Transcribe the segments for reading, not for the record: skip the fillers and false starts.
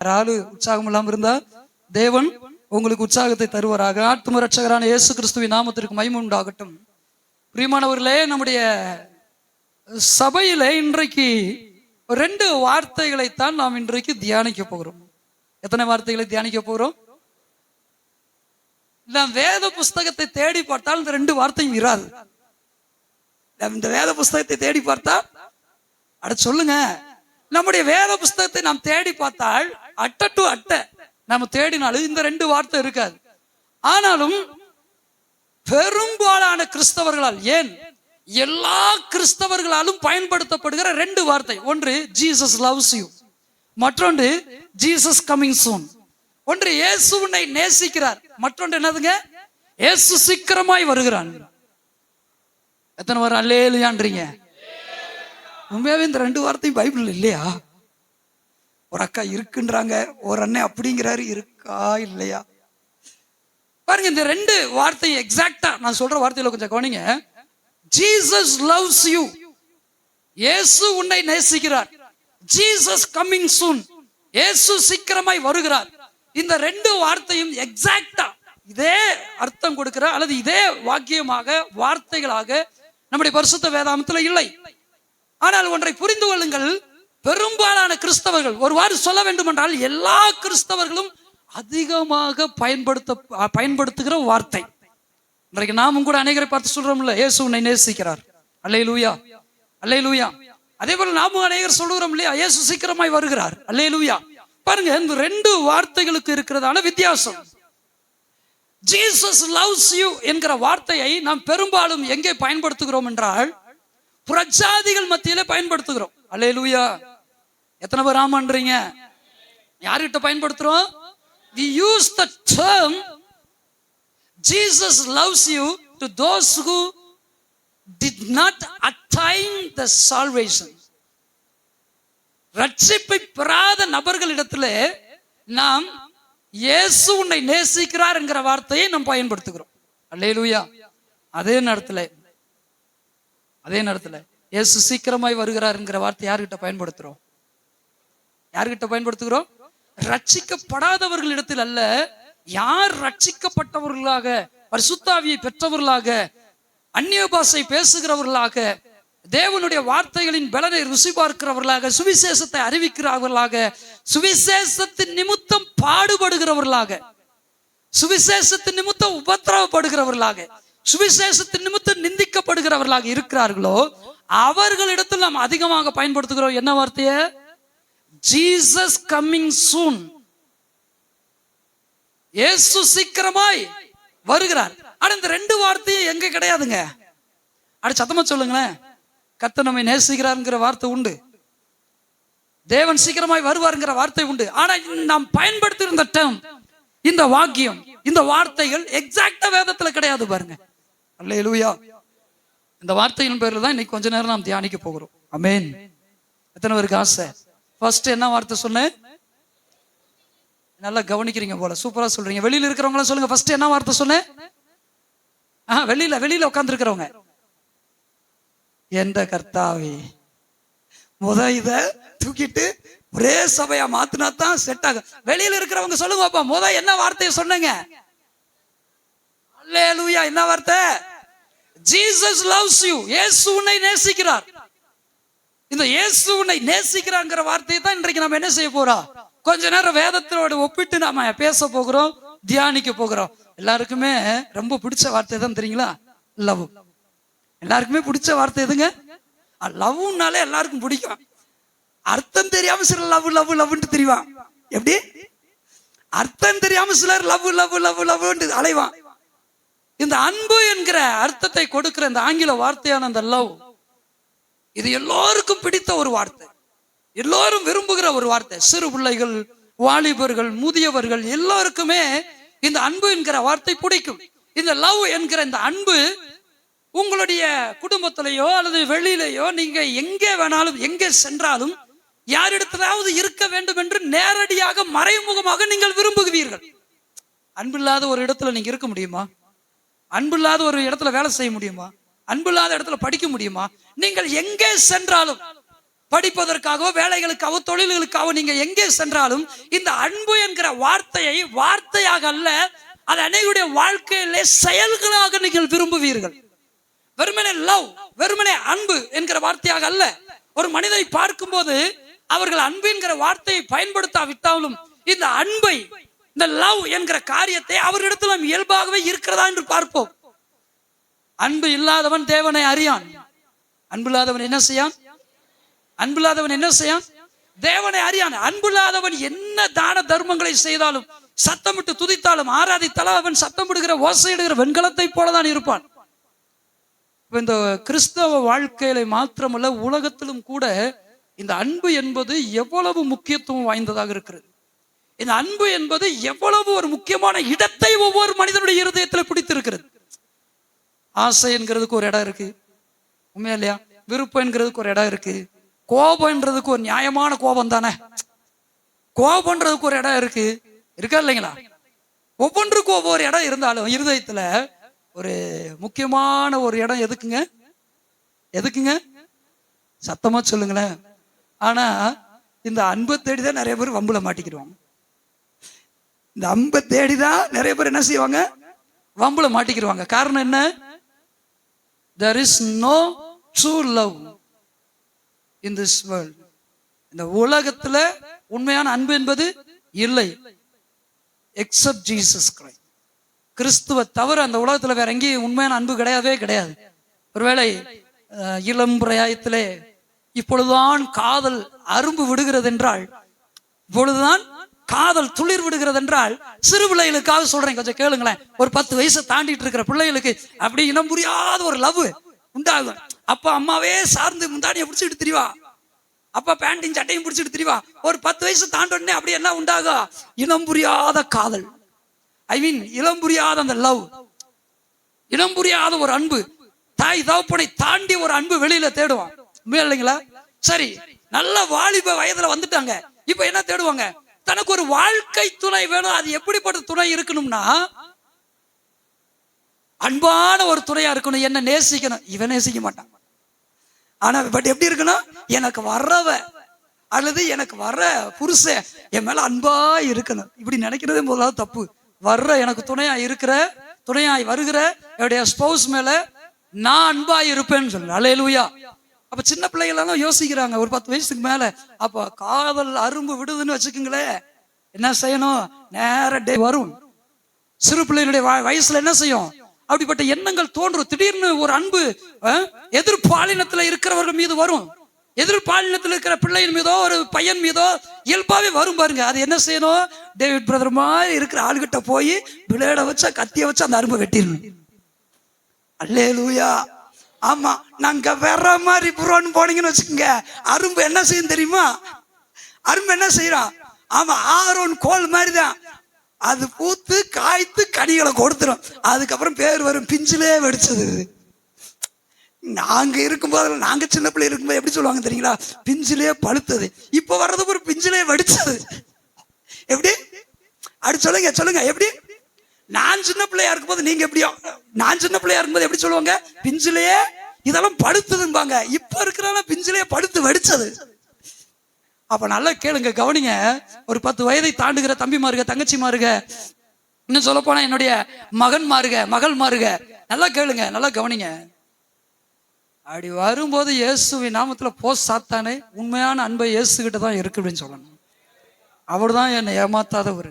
யாராவது உற்சாகம் இல்லாம இருந்தா தேவன் உங்களுக்கு உற்சாகத்தை தருவாராக. ஆத்ம ரட்சகரான இயேசு கிறிஸ்துவின் நாமத்திற்கு மகிமை உண்டாகட்டும். பிரியமானவர்களே, நம்முடைய சபையில இன்றைக்கு 2 வார்த்தைகளைத்தான் நாம் இன்றைக்கு தியானிக்க போகிறோம். எத்தனை வார்த்தைகளை தியானிக்க போகிறோம்? நாம் வேத புஸ்தகத்தை தேடி பார்த்தால் இந்த 2 வார்த்தையும் இராது. இந்த வேத புஸ்தகத்தை தேடி பார்த்தா அட சொல்லுங்க, நம்முடைய வேத புஸ்தகத்தை நாம் தேடி பார்த்தால் அட்டை டு அட்டை நம்ம தேடினாலும் இந்த 2 வார்த்தை இருக்காது. ஆனாலும் பெரும்பாலான கிறிஸ்தவர்களால், ஏன் எல்லா கிறிஸ்தவர்களாலும் பயன்படுத்தப்படுகிற 2 வார்த்தை, ஒன்று ஜீசஸ் லவ்ஸ் யூ, மற்றொன்று ஜீசஸ் கமிங் சூன். ஒன்று இயேசு உன்னை நேசிக்கிறார், மற்றொன்று என்னதுங்க? இயேசு சீக்கிரமாய் வருகிறான். எத்தனை வாரம் அல்லேலூயான்றீங்க? உண்மையாவே இந்த 2 வார்த்தையும் பைபிள் இல்லையா? ஒரு அக்கா இருக்குன்றாங்க, ஒரு அண்ணன் அப்படிங்கிறாரு, இருக்கா இல்லையா? பாருங்க, இந்த 2 வார்த்தையும் எக்ஸாக்டா நான் சொல்ற வார்த்தையில கொஞ்சம் கவனிங்க. ஜீசஸ் லவ்ஸ் யூ, இயேசு உன்னை நேசிக்கிறார். ஜீசஸ் கமிங் சூன், இயேசு சீக்கிரமாய் வருகிறார். இந்த 2 வார்த்தையும் எக்ஸாக்டா இதே அர்த்தம் கொடுக்கிற அல்லது இதே வாக்கியமாக வார்த்தைகளாக நம்முடைய பரிசுத்த வேதாகமத்தில் இல்லை. ஆனால் ஒன்றை புரிந்து கொள்ளுங்கள், பெரும்பாலான கிறிஸ்தவர்கள், ஒருவாறு சொல்ல வேண்டும் என்றால் எல்லா கிறிஸ்தவர்களும் அதிகமாக பயன்படுத்துகிற வார்த்தை. இன்றைக்கு நாமும் கூட அநேகரை பார்த்து சொல்றோம்ல, இயேசு உன்னை நேசிக்கிறார், அல்லேலூயா அல்லேலூயா. அதே போல நாமும் அநேகர் சொல்லுகிறோம் இல்லையா, இயேசு சீக்கிரமாய் வருகிறார், அல்லேலூயா. பாருங்க, இந்த 2 வார்த்தைகளுக்கு இருக்கிறதான வித்தியாசம். ஜீசஸ் லவ்ஸ் யூ என்கிற வார்த்தையை நாம் பெரும்பாலும் எங்கே பயன்படுத்துகிறோம் என்றால் புறஜாதிகள் மத்தியில பயன்படுத்துகிறோம், அல்லேலூயா. எத்தனை பேர் ஆமான்றீங்க? யார்கிட்ட பயன்படுத்துறோம்? we use the term Jesus loves you to those who did not attain the salvation. ரட்சிப்பை பெறாத நபர்களிடத்திலே நாம் இயேசு உன்னை நேசிக்கிறார் என்கிற வார்த்தையை நாம் பயன்படுத்துகிறோம், அல்லேலூயா. அதே நேரத்துல இயேசு சீக்கிரமாய் வருகிறார் என்கிற வார்த்தை யார்கிட்ட பயன்படுத்துறோம்? ரட்சிக்கப்படாதவர்களிடத்தில் அல்ல, யார் ரட்சிக்கப்பட்டவர்களாக, பரிசுத்த ஆவியை பெற்றவர்களாக, அந்நிய பாஷை பேசுகிறவர்களாக, தேவனுடைய வார்த்தைகளின் பலனை ருசி பார்க்கிறவர்களாக, சுவிசேஷத்தை அறிவிக்கிறவர்களாக, சுவிசேஷத்தின் நிமித்தம் பாடுபடுகிறவர்களாக, சுவிசேஷத்தின் நிமித்தம் உபத்திரவப்படுகிறவர்களாக, சுவிசேஷத்தின் நிமித்தம் நிந்திக்கப்படுகிறவர்களாக இருக்கிறார்களோ அவர்களிடத்தில் நாம் அதிகமாக பயன்படுத்துகிறோம் என்ன வார்த்தைய? ஜீசஸ் கமிங் சூன், இயேசு சீக்கிரமாய் வருகிறார். ஆனா இந்த 2 வார்த்தையும் எங்க கிடையாதுங்க. அட சத்தமா சொல்லுங்களேன். கர்த்தர் நம்மை நேசிக்கிறார்ங்கிற வார்த்தை உண்டு, தேவன் சீக்கிரமாய் வருவார்ங்கிற வார்த்தை உண்டு. ஆனா நாம் பயன்படுத்துகிற டேர்ம், இந்த வாக்கியம், இந்த வார்த்தைகள் எக்ஸாக்டா வேதத்துல கிடையாது. பாருங்க, அல்லேலூயா. இந்த வார்த்தையின் பேர்ல தான் இன்னைக்கு கொஞ்ச நேரம் நாம் தியானிக்க போகிறோம். ஆமென். எத்தனை பேருக்கு ஆசை? ஃபர்ஸ்ட் என்ன வார்த்தை சொன்னேன்? நல்லா கவனிக்கிறீங்க போல, சூப்பரா சொல்றீங்க. வெளியில இருக்கிறவங்க சொல்லுங்க, ஃபர்ஸ்ட் என்ன வார்த்தை சொன்னேன்? வெளியில உட்கார்ந்து இருக்கிறவங்க, எந்த கர்த்தாவே, இத தூக்கிட்டு ஒரே சபையா மாத்தினா தான் செட் ஆகும். வெளியில இருக்கிறவங்க சொல்லுங்க பாப்பா, என்ன வார்த்தையை சொன்னீங்க? அல்லேலூயா. என்ன வார்த்தை? ஜீசஸ் லவ்ஸ் யூ, இயேசு உன்னை நேசிக்கிறார். இந்த இயேசு உன்னை நேசிக்கிறாங்கிற வார்த்தையை தான் இன்றைக்கு நம்ம என்ன செய்ய போறோம்? கொஞ்ச நேரம் வேதத்தோடு ஒப்பிட்டு நாம பேச போகிறோம், தியானிக்க போகிறோம். எல்லாருக்குமே ரொம்ப பிடிச்ச வார்த்தை தான் தெரியுங்களா? லவ். எல்லாருக்குமே பிடிச்ச வார்த்தை எதுங்க? லவ்னாலே எல்லாருக்கும் பிடிக்கும். அர்த்தம் தெரியாம சிலர் லவ் லவ் லவ்ன்ட்டு தெரிவான். எப்படி? அர்த்தம் தெரியாம சிலர் லவ் லவ் லவ் லவ்ன்ட்டு அலைவான். இந்த அன்பு என்கிற அர்த்தத்தை கொடுக்கிற இந்த ஆங்கில வார்த்தையான அந்த லவ், இது எல்லோருக்கும் பிடித்த ஒரு வார்த்தை, எல்லோரும் விரும்புகிற ஒரு வார்த்தை. சிறு பிள்ளைகள், வாலிபர்கள், முதியவர்கள் எல்லோருக்குமே இந்த அன்பு என்கிற வார்த்தை பிடிக்கும். இந்த லவ் என்கிற இந்த அன்பு உங்களுடைய குடும்பத்திலேயோ அல்லது வெளியிலேயோ நீங்க எங்கே வேணாலும், எங்கே சென்றாலும், யாரிடத்திலாவது இருக்க வேண்டும் என்று நேரடியாக மறைமுகமாக நீங்கள் விரும்புகிறீர்கள். அன்பில்லாத ஒரு இடத்துல நீங்க இருக்க முடியுமா? அன்பில்லாத ஒரு இடத்துல வேலை செய்ய முடியுமா? அன்பில்லாத இடத்துல படிக்க முடியுமா? நீங்கள் எங்கே சென்றாலும் படிப்பதற்காகவோ வேலைகளுக்காகவோ தொழில்களுக்காகவோ நீங்க எங்கே சென்றாலும் இந்த அன்பு என்கிற வார்த்தையை வார்த்தையாக அல்ல, அது அனைவருடைய வாழ்க்கையிலே செயல்களாக நீங்கள் விரும்புவீர்கள். வெறுமனே லவ், வெறுமனே அன்பு என்கிற வார்த்தையாக அல்ல. ஒரு மனிதனை பார்க்கும் போது அவர்கள் அன்பு என்கிற வார்த்தையை பயன்படுத்தாவிட்டாலும் இந்த அன்பை, இந்த லவ் என்கிற காரியத்தை அவர்களிடத்தில் நாம் இயல்பாகவே இருக்கிறதா என்று பார்ப்போம். அன்பு இல்லாதவன் தேவனை அறியான். அன்புள்ளாதவன் என்ன செய்யான்? அன்புள்ளாதவன் என்ன செய்யான்? தேவனை அறியான். அன்புள்ளாதவன் என்ன தான தர்மங்களை செய்தாலும், சத்தமிட்டு துதித்தாலும், ஆராதித்தாலும் அவன் சத்தமிடுகிற ஓசையிடுகிற வெண்கலத்தை போலதான் இருப்பான். இந்த கிறிஸ்தவ வாழ்க்கையில மாத்திரமல்ல, உலகத்திலும் கூட இந்த அன்பு என்பது எவ்வளவு முக்கியத்துவம் வாய்ந்ததாக இருக்கிறது. இந்த அன்பு என்பது எவ்வளவு ஒரு முக்கியமான இடத்தை ஒவ்வொரு மனிதனுடைய இருதயத்தில் பிடித்திருக்கிறது. ஆசை என்கிறதுக்கு ஒரு இடம் இருக்கு, உண்மையா இல்லையா? விருப்பம் என்கிறதுக்கு ஒரு இடம் இருக்கு. கோபம்ன்றதுக்கு ஒரு நியாயமான கோபம் தானே, கோபம்ன்றதுக்கு ஒரு இடம் இருக்கு, இருக்கா இல்லைங்களா? ஒவ்வொன்றுக்கும் ஒவ்வொரு இடம் இருந்தாலும் இருதயத்துல ஒரு முக்கியமான ஒரு இடம் எதுக்குங்க? எதுக்குங்க? சத்தமா சொல்லுங்களேன். ஆனா இந்த அன்பை தேடிதான் நிறைய பேர் வம்புல மாட்டிக்கிடுவாங்க. இந்த அன்பை தேடிதான் நிறைய பேர் என்ன செய்வாங்க? வம்புல மாட்டிக்கிடுவாங்க. காரணம் என்ன? there is no true love in this world. இந்த உலகத்துல உண்மையான அன்பு என்பது இல்லை, except Jesus Christ. கிறிஸ்துவ தவிர அந்த உலகத்துல வேற எங்கேயும் உண்மையான அன்பு கிடையவே கிடையாது. ஒருவேளை இளம் பிராயத்திலே இப்பொழுதுதான் காதல் அரும்பு விடுகிறது என்றால், இப்பொழுதுதான் காதல் துளிர் விடுகிறது என்றால், சிறு பிள்ளைகளுக்காக சொல்றேன், கொஞ்சம் கேளுங்களேன். ஒரு 10 வயசை தாண்டிட்டு இருக்கிற பிள்ளைகளுக்கு அப்படி இனம் புரியாத ஒரு லவ் உண்டாகும். அப்பா அம்மாவே சார்ந்து முந்தானியை பிடிச்சிட்டு திரிவா, அப்பா பேண்டையும் சட்டையும் பிடிச்சிட்டு திரிவா. ஒரு 10 வயசு தாண்டோடனே அப்படி என்ன உண்டாகும்? இனம் புரியாத காதல், ஐ மீன் இளம் புரியாத அந்த லவ், இனம் புரியாத ஒரு அன்பு, தாய் தகப்பனை தாண்டி ஒரு அன்பு வெளியில தேடுவான், இல்லைங்களா? சரி, நல்ல வாலிப வயதுல வந்துட்டாங்க, இப்ப என்ன தேடுவாங்க? தனக்கு ஒரு வாழ்க்கை துணை வேணும். அது எப்படிப்பட்ட துணை இருக்கணும்னா, அன்பான ஒரு துணையா இருக்கணும், என்ன நேசிக்கணும். இவன் நேசிக்க மாட்டான், ஆனா பட் எப்படி இருக்கணும்? எனக்கு வர்றவ அல்லது எனக்கு வர்ற புருஷன் என் மேல அன்பா இருக்கணும். இப்படி நினைக்கிறதே முதலாவது தப்பு. வர்ற எனக்கு துணையா இருக்கிற, துணையாய் வருகிற என்னுடைய ஸ்பௌஸ் மேல நான் அன்பா இருப்பேன்னு சொல்லு. அல்லேலூயா. அப்ப சின்ன பிள்ளைகள் எல்லாம் யோசிக்கிறாங்க ஒரு 10 வயசுக்கு மேல. அப்ப காதல் அரும்பு விடுதுன்னு வச்சுக்கோங்களேன், என்ன செய்யணும்? நேர டே வரும். சிறு பிள்ளைகளுடைய வயசுல என்ன செய்யும்? அப்படிப்பட்ட எண்ணங்கள் தோன்றும். திடீர்னு ஒரு அன்பு எதிர்பாலினத்துல இருக்கிறவர்கள் மீது வரும். எதிர்பாலினத்தில் இருக்கிற பிள்ளையின் மீதோ ஒரு பையன் மீதோ இயல்பாவே வரும் பாருங்க. அது என்ன செய்யணும்? டேவிட் பிரதர் மாதிரி இருக்கிற ஆளுகிட்ட போய் பிளேட வச்சா, கத்திய வச்சா அந்த அரும்பை வெட்டிடணும். அல்லேலூயா. ஆமா, நாங்க வேற மாதிரி புரோன்னு போனீங்கன்னு வச்சுக்கோங்க, அரும்பு என்ன செய்யும் தெரியுமா? அரும்பு என்ன செய்யறான்? ஆமா, ஆரோன் கோல் மாதிரிதான். அது பூத்து காய்த்து கனிகளை கொடுத்துரும். அதுக்கப்புறம் பேர் வரும், பிஞ்சிலே வெடிச்சது. நாங்க இருக்கும்போது, நாங்க சின்ன பிள்ளை இருக்கும்போது எப்படி சொல்லுவாங்க தெரியுங்களா? பிஞ்சிலே பழுத்தது. இப்ப வர்றது ஒரு பிஞ்சிலே வெடிச்சது. எப்படி? அப்படி சொல்லுங்க, சொல்லுங்க. எப்படி? நான் சின்ன பிள்ளையா இருக்கும்போது நீங்க எப்படியோ, நான் சின்ன பிள்ளையா இருக்கும்போது எப்படி சொல்லுவாங்க? பிஞ்சிலேயே இதெல்லாம் படுத்துதும்பாங்க. இப்ப இருக்கிறாங்க பிஞ்சிலேயே படுத்து வெடிச்சது. அப்ப நல்லா கேளுங்க, கவனிங்க. ஒரு 10 வயதை தாண்டுகிற தம்பி மாருக, தங்கச்சி மாருக, இன்னும் சொல்ல போனா என்னுடைய மகன் மாருக, மகள் மாருக, நல்லா கேளுங்க, நல்லா கவனிங்க. அப்படி வரும்போது இயேசுவின் நாமத்துல சாத்தானே, உண்மையான அன்பை இயேசு கிட்ட தான் இருக்கு அப்படின்னு சொல்லணும். அவர் தான் என்னை ஏமாத்தாதவர்.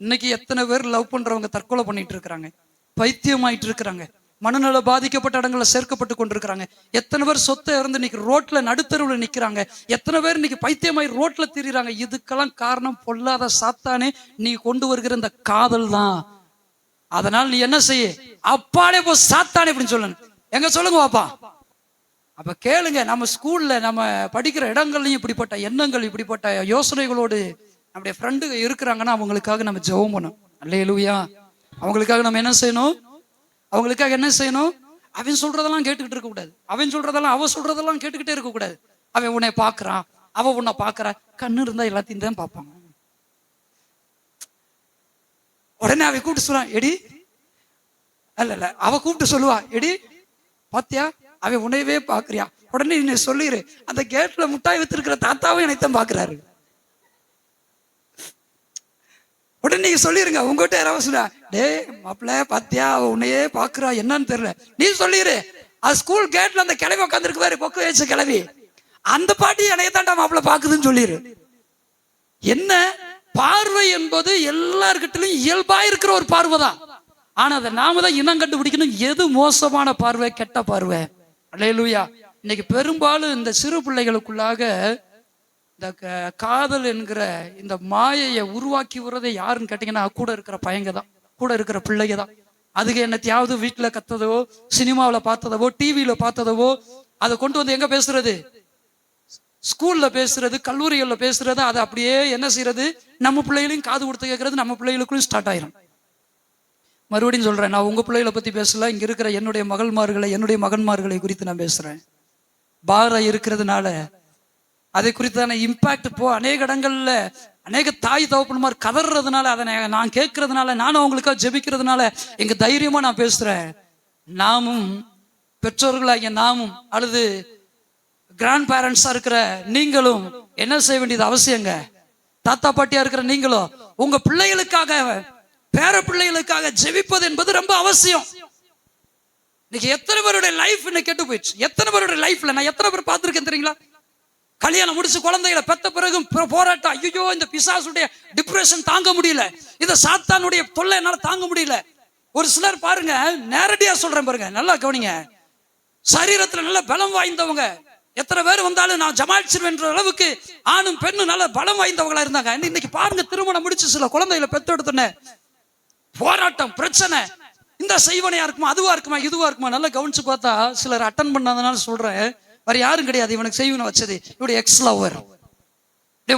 இன்னைக்கு எத்தனை பேர் லவ் பண்றவங்க தற்கொலை பண்ணிட்டு இருக்கிறாங்க, பைத்தியமாயிட்டு இருக்கிறாங்க, மனநல பாதிக்கப்பட்ட இடங்கள்ல சேர்க்கப்பட்டு கொண்டிருக்கிறாங்க. எத்தனை பேர் சொத்தை இறந்து இன்னைக்கு ரோட்ல நடுத்தருவில் நிக்கிறாங்க. எத்தனை பேர் இன்னைக்கு பைத்தியமாய் ரோட்ல திரிறாங்க. இதுக்கெல்லாம் காரணம் பொல்லாத சாத்தானே நீ கொண்டு வருகிற இந்த காதல் தான். அதனால் நீ என்ன செய்ய? அப்பாலே போ சாத்தானே அப்படின்னு சொல்லணும். எங்க சொல்லுங்க பாப்பா. அப்ப கேளுங்க, நம்ம ஸ்கூல்ல நம்ம படிக்கிற இடங்கள்லையும் இப்படிப்பட்ட எண்ணங்கள், இப்படிப்பட்ட யோசனைகளோடு நம்முடைய ஃப்ரெண்டு இருக்கிறாங்கன்னா அவங்களுக்காக நம்ம ஜெபம் பண்ணணும். அல்லேலூயா. அவங்களுக்காக நம்ம என்ன செய்யணும்? அவங்களுக்காக என்ன செய்யணும்? அவன் சொல்றதெல்லாம் கேட்டுக்கிட்டு இருக்க கூடாது. அவன் சொல்றதெல்லாம், அவ சொல்றதெல்லாம் கேட்டுக்கிட்டே இருக்க கூடாது. அவன் உன்னை பாக்குறான், அவ உன்னை பாக்குறா. கண்ணு இருந்தா எல்லாத்தையும் தான் பார்ப்பாங்க. உடனே அவ கூப்பிட்டு சொல்லுவான், எடி இல்ல அவ கூப்பிட்டு சொல்லுவா, எடி பாத்தியா அவன் உன்னையவே பாக்குறியா? உடனே நீ சொல்லிடு, அந்த கேட்ல முட்டாய் வித்திருக்கிற தாத்தாவும் என்னைத்தான் பாக்குறாரு. உடனே நீங்க சொல்லிருங்க, உங்ககிட்ட யாராவது சொன்னா, டே மாப்பிள்ள பாத்தியா உன்னையே பாக்குறா என்னன்னு தெரியல, நீ சொல்லிடு, அது ஸ்கூல் கேட்ல அந்த கிளவி உட்காந்துருக்கு பாரு, கொக்கு வச்ச கிளவி, அந்த பாட்டி என்னையத்தாண்டா மாப்பிள்ள பாக்குதுன்னு சொல்லிடு. என்ன பார்வை என்பது எல்லார்கிட்டயும் இயல்பா இருக்கிற ஒரு பார்வை தான். ஆனா அதை நாம தான் இனம் கண்டுபிடிக்கணும், எது மோசமான பார்வை, கெட்ட பார்வை. அல்லேலூயா. இன்னைக்கு பெரும்பாலும் இந்த சிறு பிள்ளைகளுக்குள்ளாக இந்த காதல் என்கிற இந்த மாயையை உருவாக்கி விடுறதை யாருன்னு கேட்டீங்கன்னா கூட இருக்கிற பையங்க தான், கூட இருக்கிற பிள்ளைங்க தான். அதுக்கு என்னத்தையாவது வீட்டுல கத்ததோ, சினிமாவில் பார்த்ததவோ, டிவியில பார்த்ததவோ அதை கொண்டு வந்து எங்க பேசுறது, ஸ்கூல்ல பேசுறது, கல்லூரிகள்ல பேசுறது, அதை அப்படியே என்ன செய்யறது, நம்ம பிள்ளைகளையும் காது கொடுத்து கேட்கறது, நம்ம பிள்ளைகளுக்கும் ஸ்டார்ட் ஆயிரும். மறுபடியும் சொல்றேன், நான் உங்க பிள்ளைகளை பத்தி பேசல, இங்க இருக்கிற என்னுடைய மகள்மார்களை, என்னுடைய மகன்மார்களை குறித்து நான் பேசுறேன். பாரம் இருக்கிறதுனால அதை குறித்தான இம்பாக்ட் இப்போ அநேக இடங்கள்ல அநேக தாய் தகப்பன்மார் கதறதுனால, அதை நான் கேட்கறதுனால, நானும் அவங்களுக்காக ஜெபிக்கிறதுனால எங்க தைரியமா நான் பேசுறேன். நாமும் பெற்றோர்களாகிய நாமும் அல்லது கிராண்ட் பேரண்ட்ஸா இருக்கிற நீங்களும் என்ன செய்ய வேண்டியது அவசியங்க. தாத்தா பாட்டியா இருக்கிற நீங்களும் உங்க பிள்ளைகளுக்காக, பேர பிள்ளைகளுக்காக ஜெபிப்பது என்பது ரொம்ப அவசியம். இன்னைக்கு எத்தனை பேருடைய லைஃப் இன்னைக்கு கெட்டு போயிடுச்சு. எத்தனை பேருடைய லைஃப்ல நான் எத்தனை பேர் பார்த்திருக்கேன் தெரியுங்களா, கல்யாணம் முடிச்சு குழந்தைகளை பெத்த பிறகு போராட்டம், ஐயோ இந்த பிசாசுடைய டிப்ரெஷன் தாங்க முடியல, இந்த சாத்தானுடைய தொல்லை என்னால தாங்க முடியல. ஒரு சிலர் பாருங்க, நேரடியா சொல்றேன் பாருங்க, நல்லா கவனிங்க, சரீரத்துல நல்ல பலம் வாய்ந்தவங்க, எத்தனை பேர் வந்தாலும் நான் ஜமாளிச்சிருவேன்ற அளவுக்கு ஆணும் பெண்ணும் நல்ல பலம் வாய்ந்தவங்களா இருந்தாங்க. இன்னைக்கு பாருங்க, திருமணம் முடிச்சு சில குழந்தைகளை பெத்தெடுத்தோன்னே போராட்டம், பிரச்சனை, இந்த செய்வனையா இருக்குமா, அதுவா இருக்குமா, இதுவா இருக்குமா. நல்லா கவனிச்சு பார்த்தா சிலர் அட்டன் பண்ணாதனால சொல்றேன், வேற யாரும் கிடையாது, இவனுக்கு செய்வனை வச்சது இவருடைய எக்ஸ் லவர்,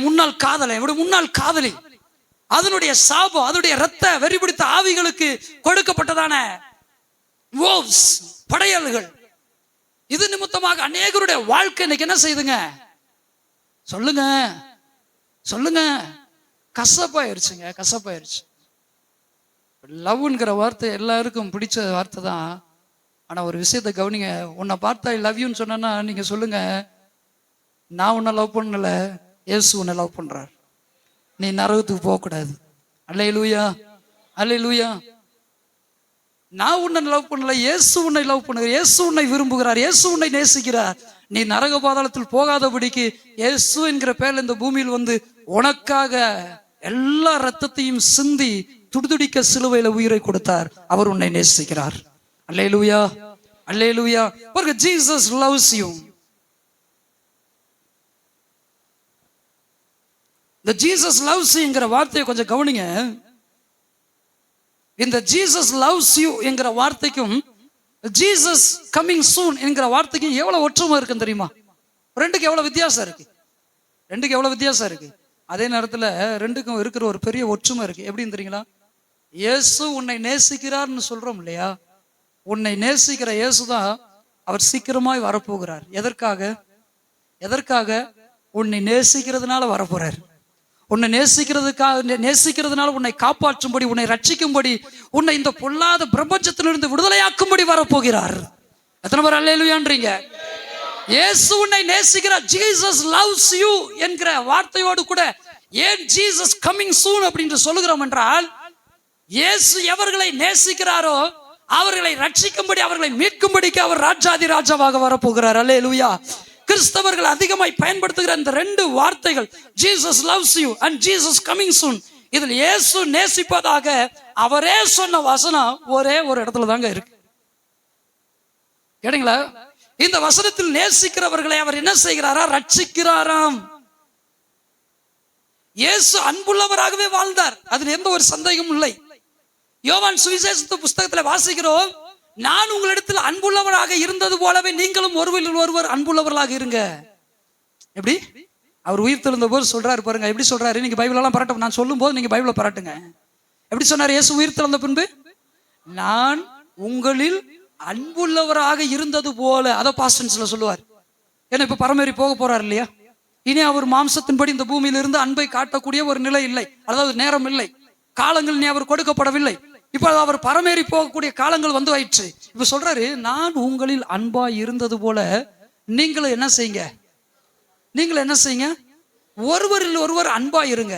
முன்னாள் காதலை, இவருடைய முன்னாள் காதலி, அதனுடைய சாபம், அதனுடைய ரத்த வெறி பிடித்த ஆவிகளுக்கு கொடுக்கப்பட்டதான wolves, படையல்கள். இது நிமித்தமாக அநேகருடைய வாழ்க்கை இன்னைக்கு என்ன செய்யுதுங்க, சொல்லுங்க சொல்லுங்க, கசப்பாயிருச்சுங்க, கசப்பாயிருச்சு. லவ்ங்கிற வார்த்தை எல்லாருக்கும் பிடிச்ச வார்த்தை தான். ஆனா ஒரு விஷயத்தை கவனிங்க, உன்னை பார்த்தா ஐ லவ் யூன்னு சொன்னா நீங்க சொல்லுங்க, நான் உன்னை லவ் பண்ணல, இயேசு உன்னை லவ் பண்றார், நீ நரகத்துக்கு போக கூடாது. அல்லேலூயா, அல்லேலூயா. நான் உன்னை லவ் பண்ணல, இயேசு உன்னை லவ் பண்ணுகிறார், இயேசு உன்னை விரும்புகிறார், இயேசு உன்னை நேசிக்கிறார். நீ நரக பாதாளத்தில் போகாதபடிக்கு இயேசு என்கிற பேர்ல இந்த பூமியில் வந்து உனக்காக எல்லா ரத்தத்தையும் சிந்தி துடிதுடிக்க சிலுவையில உயிரை கொடுத்தார். அவர் உன்னை நேசிக்கிறார். அல்லேலூயா, அல்லேலூயா. பாருங்க, ஜீசஸ் லவ்ஸ் யூ. இந்த ஜீசஸ் லவ்ஸ் யூங்கிற வார்த்தையை கொஞ்சம் கவனிங்க. இந்த ஜீசஸ் லவ்ஸ் யூ என்கிற வார்த்தைக்கும் ஜீசஸ் கமிங் சூன் என்கிற வார்த்தைக்கும் எவ்வளவு ஒற்றுமை இருக்குன்னு தெரியுமா? ரெண்டுக்கு எவ்வளவு வித்தியாசம் இருக்கு, ரெண்டுக்கு எவ்வளவு வித்தியாசம் இருக்கு. அதே நேரத்துல ரெண்டுக்கும் இருக்கிற ஒரு பெரிய ஒற்றுமை இருக்கு. எப்படின்னு தெரியுங்களா? இயேசு உன்னை நேசிக்கிறார்னு சொல்றோம் இல்லையா, உன்னை நேசிக்கிற இயேசுதான் அவர் சீக்கிரமாய் வரப்போகிறார். எதற்காக? எதற்காக? உன்னை நேசிக்கிறதுனால வரப்போறார். உன்னை நேசிக்கிறதுனால உன்னை காப்பாற்றும்படி, உன்னை ரட்சிக்கும்படி, உன்னை இந்த பொல்லாத பிரபஞ்சத்திலிருந்து விடுதலையாக்கும்படி வரப்போகிறார். எத்தனை பேர் அல்லேலூயான்றீங்க? இயேசு உன்னை நேசிக்கிறார். ஜீசஸ் லவ்ஸ் யூ என்கிற வார்த்தையோடு கூட ஏன் ஜீசஸ் கமிங் சூன் அப்படின்னு சொல்லுகிறோம் என்றால், இயேசு எவர்களை நேசிக்கிறாரோ அவர்களை ரட்சிக்கும்படி, அவர்களை மீட்கும்படிக்கு அவர் ராஜாதி ராஜாவாக வரப்போகிறார். அல்லேலூயா. கிறிஸ்தவர்கள் அதிகமாய் பயன்படுத்துகிற இந்த ரெண்டு வார்த்தைகள், Jesus loves you and Jesus coming soon, இதில் இயேசு நேசிப்பதாக அவரே சொன்ன வசனம் ஒரே ஒரு இடத்துல தாங்க இருக்கு. கேட்டீங்களா? இந்த வசனத்தில் நேசிக்கிறவர்களை அவர் என்ன செய்கிறாரா? ரட்சிக்கிறாராம். இயேசு அன்புள்ளவராகவே வாழ்ந்தார், அதில் எந்த ஒரு சந்தேகமும் இல்லை. யோவான் சுவிசேஷ புஸ்தகத்தில் வாசிக்கிறோம், நான் உங்களிடத்தில் அன்புள்ளவராக இருந்தது போலவே நீங்களும் ஒருவரில் ஒருவர் அன்புள்ளவர்களாக இருங்க. எப்படி? அவர் உயிர் தெழுந்த போது சொல்றாரு பாருங்க, எப்படி சொல்றாரு? நீங்க பைபிள் எல்லாம் பரட்டும், நான் சொல்லும் போது நீங்க பைபிளை பரட்டுங்க. எப்படி சொன்னார் இயேசு உயிர் தெழுந்த பின்பு? நான் உங்களில் அன்புள்ளவராக இருந்தது போல. அதை பாஸ்ட் டென்ஸ்ல சொல்லுவார். ஏன்னா இப்ப பரமேறி போக போறார் இல்லையா, இனி அவர் மாம்சத்தின்படி இந்த பூமியில இருந்து அன்பை காட்டக்கூடிய ஒரு நிலை இல்லை, அதாவது நேரம் இல்லை, காலங்கள் இனி அவர் கொடுக்கப்படவில்லை. இப்ப அவர் பரமேறி போகக்கூடிய காலங்கள் வந்து ஆயிடுச்சு. இப்ப சொல்றாரு, நான் உங்களில் அன்பா இருந்தது போல நீங்களும் என்ன செய்யுங்க, நீங்களும் என்ன செய்யுங்க, ஒருவரில் ஒருவர் அன்பா இருங்க.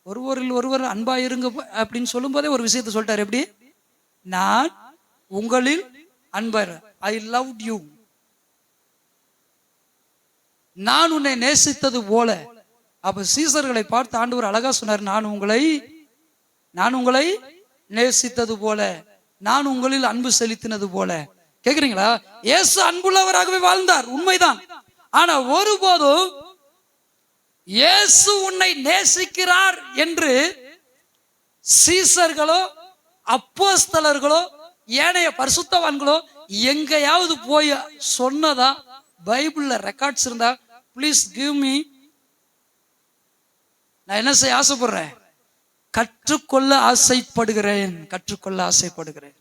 ஒருவரில் ஒருவர் அன்பா இருங்க அப்படின்னு சொல்லும் போதே ஒரு விஷயத்த சொல்லிட்டாரு. எப்படி? நான் உங்களில் அன்பா, ஐ லவ் யூ, நான் உன்னை நேசித்தது போல. அப்ப சீசர்களை பார்த்து ஆண்டவர் அழகா சொன்னார், நான் உங்களை நேசித்தது போல, நான் உங்களில் அன்பு செலுத்தினது போல. கேக்குறீங்களா? இயேசு அன்புள்ளவராகவே வாழ்ந்தார், உண்மைதான். ஆனா ஒருபோதும் இயேசு உன்னை நேசிக்கிறார் என்று சீசர்களோ அப்போஸ்தலர்களோ ஏனைய பரிசுத்தவான்களோ எங்கேயாவது போய் சொன்னதா பைபிள்ல ரெக்கார்ட்ஸ் இருந்தா ப்ளீஸ் கிவ் மீ. நான் என்ன செய்ய ஆசைப்படுறேன்? கற்றுக்கொள்ள ஆசைப்படுகிறேன், கற்றுக்கொள்ள ஆசைப்படுகிறேன்.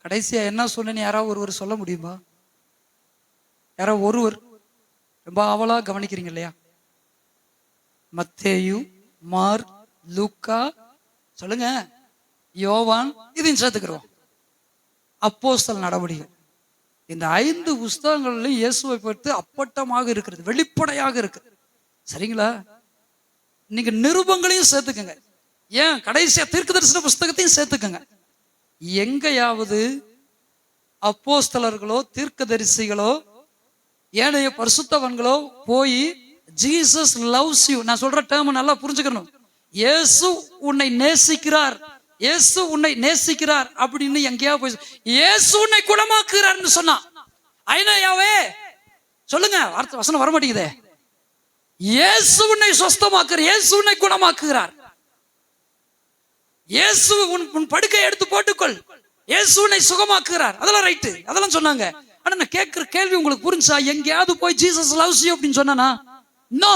கடைசியா என்ன சொன்னேன்னு யாராவது ஒருவர் சொல்ல முடியுமா? யாராவது ஒருவர் ரொம்ப ஆவலா கவனிக்கிறீங்க இல்லையா? மத்தேயு, மார்க், லூக்கா, சொல்லுங்க, யோவான், இதையும் சேர்த்துக்கிறோம், அப்போஸ்தலர் நடவடிக்கைகள். இந்த 5 புஸ்தகங்களிலும் இயேசுவை பற்றி அப்பட்டமாக இருக்கிறது, வெளிப்படையாக இருக்கு. சரிங்களா? நீங்க நிருபங்களையும் சேர்த்துக்கங்க, ஏன் கடைசியா தீர்க்கதரிசன புஸ்தகத்தையும் சேர்த்துக்கங்க. எங்கேயாவது அப்போஸ்தலர்களோ தீர்க்கதரிசிகளோ ஏனைய பரிசுத்தவான்களோ போய் ஜீசஸ் லவ்ஸ் யூ, நான் சொல்ற டேர்ம் நல்லா புரிஞ்சுக்கணும், இயேசு உன்னை நேசிக்கிறார், இயேசு உன்னை நேசிக்கிறார் அப்படின்னு எங்கேயாவது போய் இயேசு உன்னை குணமாக்குறார்னு சொன்னா ஐநாயாவே சொல்லுங்க, வார்த்தை வசனம் வர மாட்டேங்குதே. இயேசு உன்னை சொஸ்தமாக்குறார், இயேசு உன்னை குணமாக்குகிறார், இயேசு உன் படுக்கை எடுத்து போட்டுக்கொள், இயேசு உன்னை சுகமாக்குகிறார். அதெல்லாம் ரைட்டு, அதெல்லாம் சொன்னாங்க. ஆனா நான் கேட்கிற கேள்வி உங்களுக்கு புரிஞ்சா? எங்கேயாவது போய் ஜீசஸ் லவ்ஸ் யூ அப்படின்னு சொன்னா? நோ.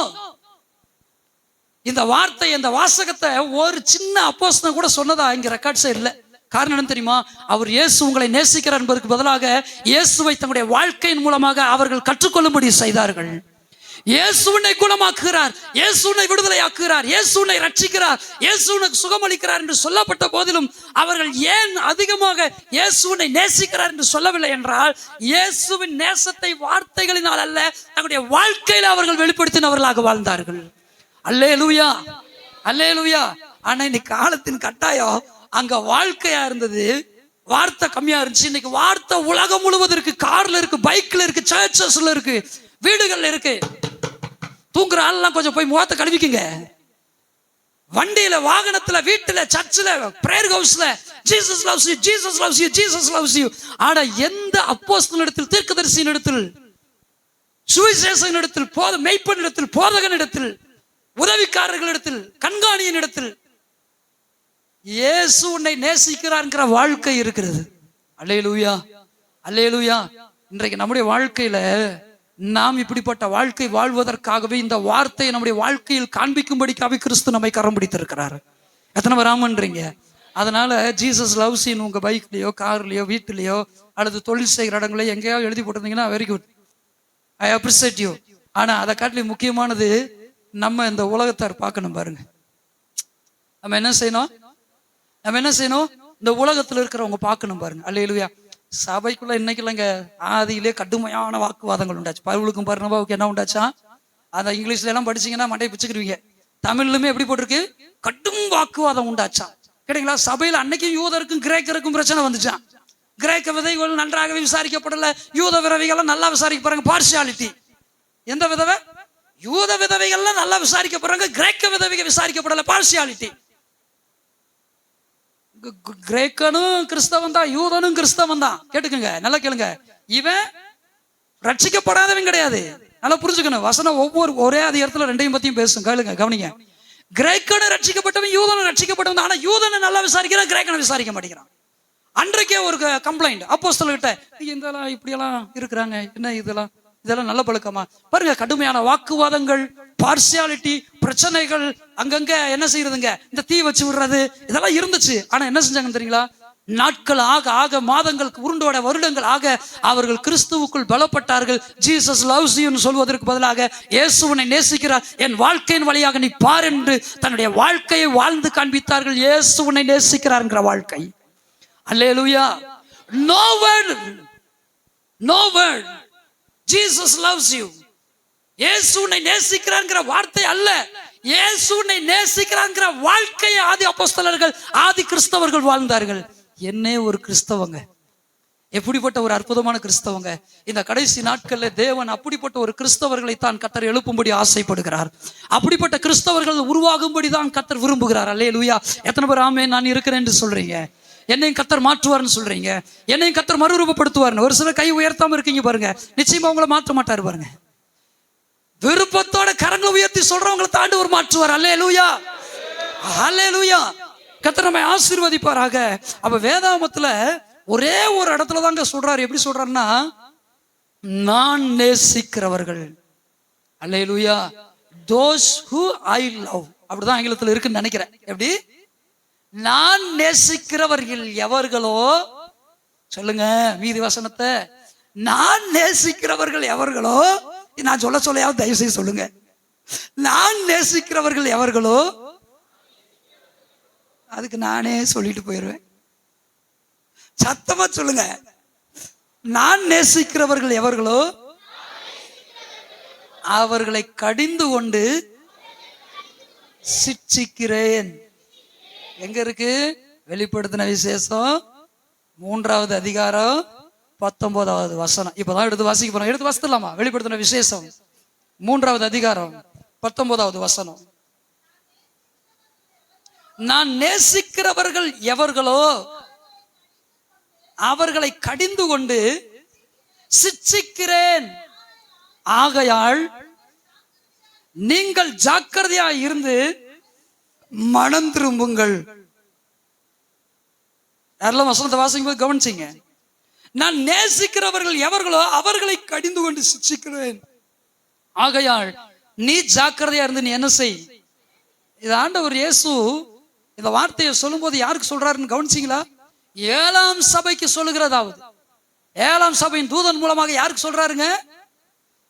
இந்த வார்த்தை, இந்த வாசகத்தை ஒரு சின்ன அப்போஸ்தலன் கூட சொன்னதா இங்க ரெக்கார்ட்ஸே இல்ல. காரணம் என்ன தெரியுமா? அவர் இயேசு உங்களை நேசிக்கிறார் என்பதற்கு பதிலாக இயேசுவை தங்களுடைய வாழ்க்கையின் மூலமாக அவர்கள் கற்றுக்கொள்ளும்படி செய்தார்கள். இயேசு உன்னை குணமாக்குகிறார், இயேசு உன்னை விடுதலையாக்குகிறார், இயேசு உன்னை ரட்சிக்கிறார், இயேசு உனக்கு சுகமளிக்கிறார் என்று சொல்லப்பட்ட போதிலும் அவர்கள் ஏன் அதிகமாக இயேசு உன்னை நேசிக்கிறார் என்று சொல்லவில்லை என்றால், இயேசுவின் நேசத்தை வார்த்தைகளினால் அல்ல, தங்களுடைய வாழ்க்கையில அவர்கள் வெளிப்படுத்தினவர்களாக வாழ்ந்தார்கள். அல்லேலூயா, அல்லேலூயா. ஆனா இன்னைக்கு காலத்தின் கட்டாயம் அங்க வாழ்க்கையா இருந்தது, வார்த்தை கம்மியா இருந்துச்சு. இன்னைக்கு வார்த்தை உலகம் முழுவதும் இருக்கு, கார்ல இருக்கு, பைக்ல இருக்கு, சர்ச்சஸ்ல இருக்கு, வீடுகள்ல இருக்கு. தூங்குற ஆள்லாம் கொஞ்சம் போய் முகத்தை கழுவிக்குங்க. வண்டியில, வாகனத்துல, வீட்டுல, சர்ச்சில், பிரேயர் ஹவுஸ்ல Jesus loves you, Jesus loves you, Jesus loves you. ஆனா எந்த அப்போஸ்தலனிடத்தில், தீர்க்கதரிசியினிடத்தில், சுவிசேஷகனிடத்தில், மெய்ப்பனிடத்தில், போதகனிடத்தில், உதவிக்காரர்களிடத்தில், கண்காணியினிடத்தில் இயேசு உன்னை நேசிக்கிறார்ங்கிற வாழ்க்கை இருக்கிறது. அல்லேலூயா, அல்லேலூயா. இன்றைக்கு நம்முடைய வாழ்க்கையில நாம் இப்படிப்பட்ட வாழ்க்கை வாழ்வதற்காகவே இந்த வார்த்தையை நம்முடைய வாழ்க்கையில் காண்பிக்கும்படிக்காக கிறிஸ்து நம்மை கரம் பிடித்திருக்கிறார். எத்தனை வராமன்றீங்க? அதனால ஜீசஸ் லவ்ஸ் யூ உங்க பைக்லயோ, கார்லயோ, வீட்டுலயோ அல்லது தொழில் செய்கிற இடங்களையோ எங்கேயாவது எழுதி போட்டிருந்தீங்கன்னா very good, I appreciate you. ஆனா அதை காட்டிலும் முக்கியமானது நம்ம இந்த உலகத்தார் பார்க்கணும் பாருங்க. நம்ம என்ன செய்யணும்? இந்த உலகத்துல இருக்கிறவங்க பார்க்கணும் பாருங்க. அல்லேலூயா. சபைக்குள்ள இன்னைக்கு இல்லைங்க, ஆதியிலே கடுமையான வாக்குவாதங்கள் உண்டாச்சு. பவுலுக்கும் பர்னபாவுக்கும் என்ன உண்டாச்சா? அந்த இங்கிலீஷ்ல எல்லாம் படிச்சீங்கன்னா மண்டையை பிச்சுக்கிடுவீங்க. தமிழ்லுமே எப்படி போட்டிருக்கு? கடும் வாக்குவாதம் உண்டாச்சா. கேட்டீங்களா? சபையில அன்னைக்கும் யூதருக்கும் கிரேக்கருக்கும் பிரச்சனை வந்துச்சான். கிரேக்க விதைகள் நன்றாகவே விசாரிக்கப்படல, யூத விதவைகள் நல்லா விசாரிக்கப்படுறாங்க. பார்சியாலிட்டி. எந்த விதவை? யூத விதவைகள்லாம் நல்லா விசாரிக்கப்படுறாங்க, கிரேக்க விதவைகள் விசாரிக்கப்படல, பார்சியாலிட்டி. கிரேக்கனும் கிறிஸ்தவன் தான், யூதனும் கிறிஸ்தவன் தான். கேட்டுக்கங்க, நல்லா கேளுங்க. இவன் ரட்சிக்கப்படாதவன் கிடையாது. நல்லா புரிஞ்சுக்கணும். வசனம் ஒரே அதிகாரத்துல ரெண்டையும் பத்தியும் பேசும். கேளுங்க, கவனிங்க. கிரேக்கனும் ரட்சிக்கப்பட்டவன், யூதனும் ரட்சிக்கப்பட்டவன். ஆனா யூதனை நல்லா விசாரிக்கிறான், கிரேக்கனை விசாரிக்க மாட்டேங்கிறான். அன்றைக்கே ஒரு கம்ப்ளைண்ட் அப்போஸ்தலர்கிட்ட, இதெல்லாம் இப்படியெல்லாம் இருக்கிறாங்க, என்ன இதெல்லாம் நல்ல பழக்கமா? பாருங்க, கடுமையான வாக்குவாதங்கள், பார்சியாலிட்டி, பிரச்சனைகள், அங்கங்க என்ன செய்யறதுங்க, இந்த தீ வச்சு விடுறது, இதெல்லாம் இருந்துச்சு. ஆனா என்ன செஞ்சாங்கன்னு தெரியுங்களா? நாட்கள் ஆக ஆக, மாதங்களுக்கு உருண்டோட வருடங்கள் ஆக, அவர்கள் கிறிஸ்துவுக்குள் பலப்பட்டார்கள். ஜீசஸ் லவ்ஸ் யூ சொல்வதற்கு பதிலாக இயேசு உன்னை நேசிக்கிறார், என் வாழ்க்கையின் வழியாக நீ பார் என்று தன்னுடைய வாழ்க்கையை வாழ்ந்து காண்பித்தார்கள். இயேசு உன்னை நேசிக்கிறார் என்கிற வாழ்க்கை. அல்லேலூயா. No word, no word, Jesus loves you. இயேசு உன்னை நேசிக்கிறார்ங்கிற வார்த்தை அல்ல, இயேசு உன்னை நேசிக்கிறார்ங்கிற வாழ்க்கையை ஆதி அப்போஸ்தலர்கள், ஆதி கிறிஸ்தவர்கள் வாழ்ந்தார்கள். என்னே ஒரு கிறிஸ்தவங்க, எப்படிப்பட்ட ஒரு அற்புதமான கிறிஸ்தவங்க. இந்த கடைசி நாட்கள்ல தேவன் அப்படிப்பட்ட ஒரு கிறிஸ்தவர்களை தான் கர்த்தர் எழுப்பும்படி ஆசைப்படுகிறார். அப்படிப்பட்ட கிறிஸ்தவர்கள் உருவாகும்படி தான் கர்த்தர் விரும்புகிறார். அல்லேலூயா. எத்தனை பேர் ஆமென் நான் இருக்கிறேன் என்று சொல்றீங்க? என்னையும் கர்த்தர் மாற்றுவார்னு சொல்றீங்க, என்னையும் கர்த்தர் மறுரூபப்படுத்துவார்னு. ஒரு சில கை உயர்த்தாம இருக்கீங்க பாருங்க, நிச்சயமா உங்களை மாற்ற மாட்டாரு பாருங்க. விருப்பத்தோட கரங்களை உயர்த்தி சொல்றவங்களை தாண்டி ஒரு மாற்றுவார். அல்லேலூயா, அல்லேலூயா. கர்த்தர் நம்மை ஆசீர்வதிப்பாராக. அப்ப வேதாகமத்துல ஒரே ஒரு இடத்துல தாங்க சொல்றாரு. எப்படி சொல்றாருன்னா, நான் நேசிக்கிறவர்கள். அல்லேலூயா. those who I love, அப்படிதான் ஆங்கிலத்தில் இருக்குன்னு நினைக்கிறேன். எப்படி? நான் நேசிக்கிறவர்கள் எவர்களோ, சொல்லுங்க மீதி வசனத்தை. நான் நேசிக்கிறவர்கள் எவர்களோ, நான் சொல்ல சொல்லையாவது தயவு செய்து சொல்லுங்க. நான் நேசிக்கிறவர்கள் எவர்களோ, அதுக்கு நானே சொல்லிட்டு போயிடுவேன். சத்தமா சொல்லுங்க. நான் நேசிக்கிறவர்கள் எவர்களோ அவர்களை கடிந்து கொண்டு சிட்சிக்கிறேன். எங்க இருக்கு? வெளிப்படுத்தின விசேஷம் 3வது அதிகாரம் 19வது வசனம். இப்பதான் எடுத்து வாசிக்க போறோம். எடுத்து வாசிக்கலாமா? வெளிப்படுத்தின விசேஷம் 3வது அதிகாரம் 19வது வசனம். நான் நேசிக்கிறவர்கள் எவர்களோ அவர்களை கடிந்து கொண்டு சிட்சிக்கிறேன். ஆகையால் நீங்கள் ஜாக்கிரதையாய் இருந்து மனம் திரும்புங்கள். யாரெல்லாம் வசனத்தை வாசிக்கும் போது கவனிச்சீங்க? நான் நேசிக்கிறவர்கள் எவர்களோ அவர்களை கடிந்து கொண்டு சிட்சிக்கிறேன். ஆகையால் நீ ஜாக்கிரதையா இருந்து நீ என்ன செய். இது ஆண்டவர் இயேசு இந்த வார்த்தையை சொல்லும் போது யாருக்கு சொல்றாருன்னு கவனிச்சீங்களா? 7ஆம் சபைக்கு சொல்லுகிறதாவது. 7ஆம் சபையின் தூதன் மூலமாக யாருக்கு சொல்றாருங்க?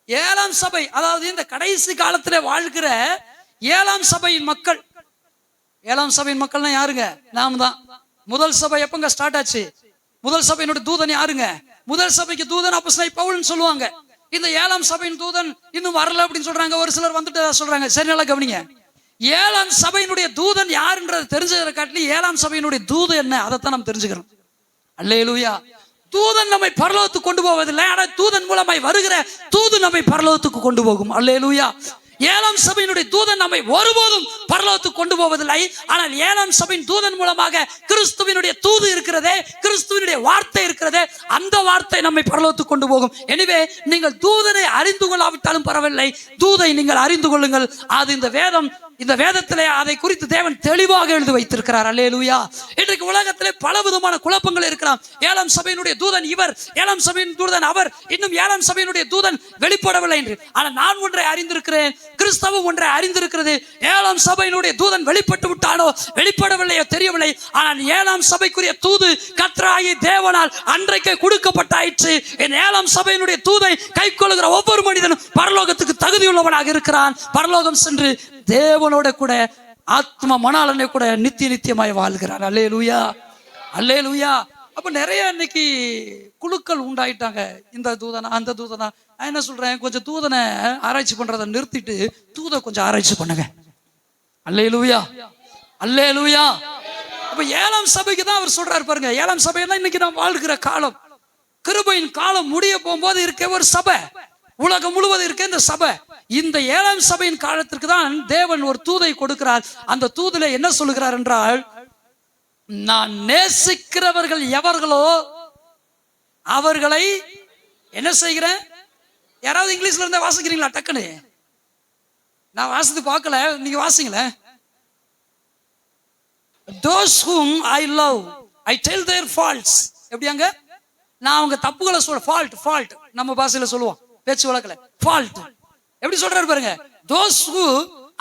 7ஆம் சபை, அதாவது இந்த கடைசி காலத்துல வாழ்கிற 7ஆம் சபையின் மக்கள். 7ஆம் சபையின் மக்கள்னா யாருங்க? நாம் தான். முதல் சபை எப்பங்க ஸ்டார்ட் ஆச்சு? முதல் சபையினுடைய தூதன் யாருங்க? முதல் சபைக்கு தூதன் அப்போஸ்தலன் பவுல்னு சொல்லுவாங்க. இந்த 7ஆம் சபையின் தூதன் இன்னும் வரல அப்படின்னு சொல்றாங்க. ஒரு சிலர் வந்துட்டு சொல்றாங்க. சரி, நல்லா கவனிங்க. 7ஆம் சபையினுடைய தூதன் யாருன்றது தெரிஞ்சதை காட்டிலும் 7ஆம் சபையினுடைய தூதன் என்ன அதைத்தான் நம்ம தெரிஞ்சுக்கிறோம். அல்லேலூயா. தூதன் நம்மை பரலோகத்துக்கு கொண்டு போவதில்லை, ஆனால் தூதன் மூலமாய் வருகிற தூது நம்மை பரலோகத்துக்கு கொண்டு போகும். அல்லேலூயா. 7ஆம் சபையினுடைய தூதன் நம்மை ஒருபோதும் பரலோகத்துக்கு கொண்டு போவதில்லை, ஆனால் 7ஆம் சபையின் தூதன் மூலமாக கிறிஸ்துவினுடைய தூது இருக்கிறதே, கிறிஸ்துவினுடைய வார்த்தை இருக்கிறதே, அந்த வார்த்தை நம்மை பரலோகத்துக்கு கொண்டு போகும். எனவே நீங்கள் தூதனை அறிந்து கொள்ளாவிட்டாலும் பரவாயில்லை, தூதை நீங்கள் அறிந்து கொள்ளுங்கள். அது இந்த வேதத்திலே அதை குறித்து தேவன் தெளிவாக எழுதி வைத்திருக்கிறார். அல்லேலூயா. இன்றைக்கு உலகத்திலே பல விதமான குழப்பங்கள் இருக்கலாம். 7ஆம் சபையினுடைய தூதன் இவர், 7ஆம் சபையின் தூதன் அவர், இன்னும் 7ஆம் சபையினுடைய தூதன் வெளிப்படவில்லை என்று. ஆனால் நான் ஒன்றை அறிந்திருக்கிறேன், கிறிஸ்தவம் ஒன்றை அறிந்திருக்கிறது. 7ஆம் சபையினுடைய தூதன் வெளிப்பட்டு விட்டானோ வெளிப்படவில்லையோ தெரியவில்லை, ஆனால் 7ஆம் சபைக்குரிய தூது கர்த்தராகிய தேவனால் அன்றைக்கு கொடுக்கப்பட்டாயிற்று. என் 7ஆம் சபையினுடைய தூதை கைக்கொள்ளுகிற ஒவ்வொரு மனிதனும் பரலோகத்துக்கு தகுதியுள்ளவனாக இருக்கிறான். பரலோகம் சென்று தேவனோட கூட ஆத்ம மணாளனை கூட நித்தியமாய் வாழ்கிறார். அல்லேலூயா, அல்லேலூயா. அப்ப நிறைய இன்னைக்கு குழுக்கள் உண்டாயிட்டாங்க. இந்த தூதனா அந்த தூதனா. நான் என்ன சொல்றேன், கொஞ்சம் தூதனை ஆராய்ச்சி பண்றதை நிறுத்திட்டு தூதை கொஞ்சம் ஆராய்ச்சி பண்ணுங்க. அல்லேலூயா, அல்லேலூயா. அப்ப 7ஆம் சபைக்கு தான் அவர் சொல்றாரு பாருங்க. 7ஆம் சபை தான் இன்னைக்கு நான் வாழ்கிற காலம். கிருபையின் காலம் முடிய போகும்போது இருக்க ஒரு சபை, உலகம் முழுவதும் இருக்க இந்த சபை. இந்த 7ஆம் சபையின் காலத்திற்கு தான் தேவன் ஒரு தூதை கொடுக்கிறார். அந்த தூதுல என்ன சொல்லுகிறார் என்றால், நான் நேசிக்கிறவர்கள் எவர்களோ அவர்களை என்ன செய்கிறேன். யாராவது இங்கிலீஷ்ல இருந்தா வாசிக்கிறீங்களா? டக்குன்னு நான் வாசித்து பார்க்கல, நீங்க வாசிங்களேன். Those whom I love, I tell their faults. எப்படியாங்க? நான் அவங்க தப்புகளை ஃபால்ட் நம்ம பாஷையில சொல்லுவோம், பேச்சு வழக்கல. ஃபால்ட் எப்படி சொல்றாரு பாருங்க. Those who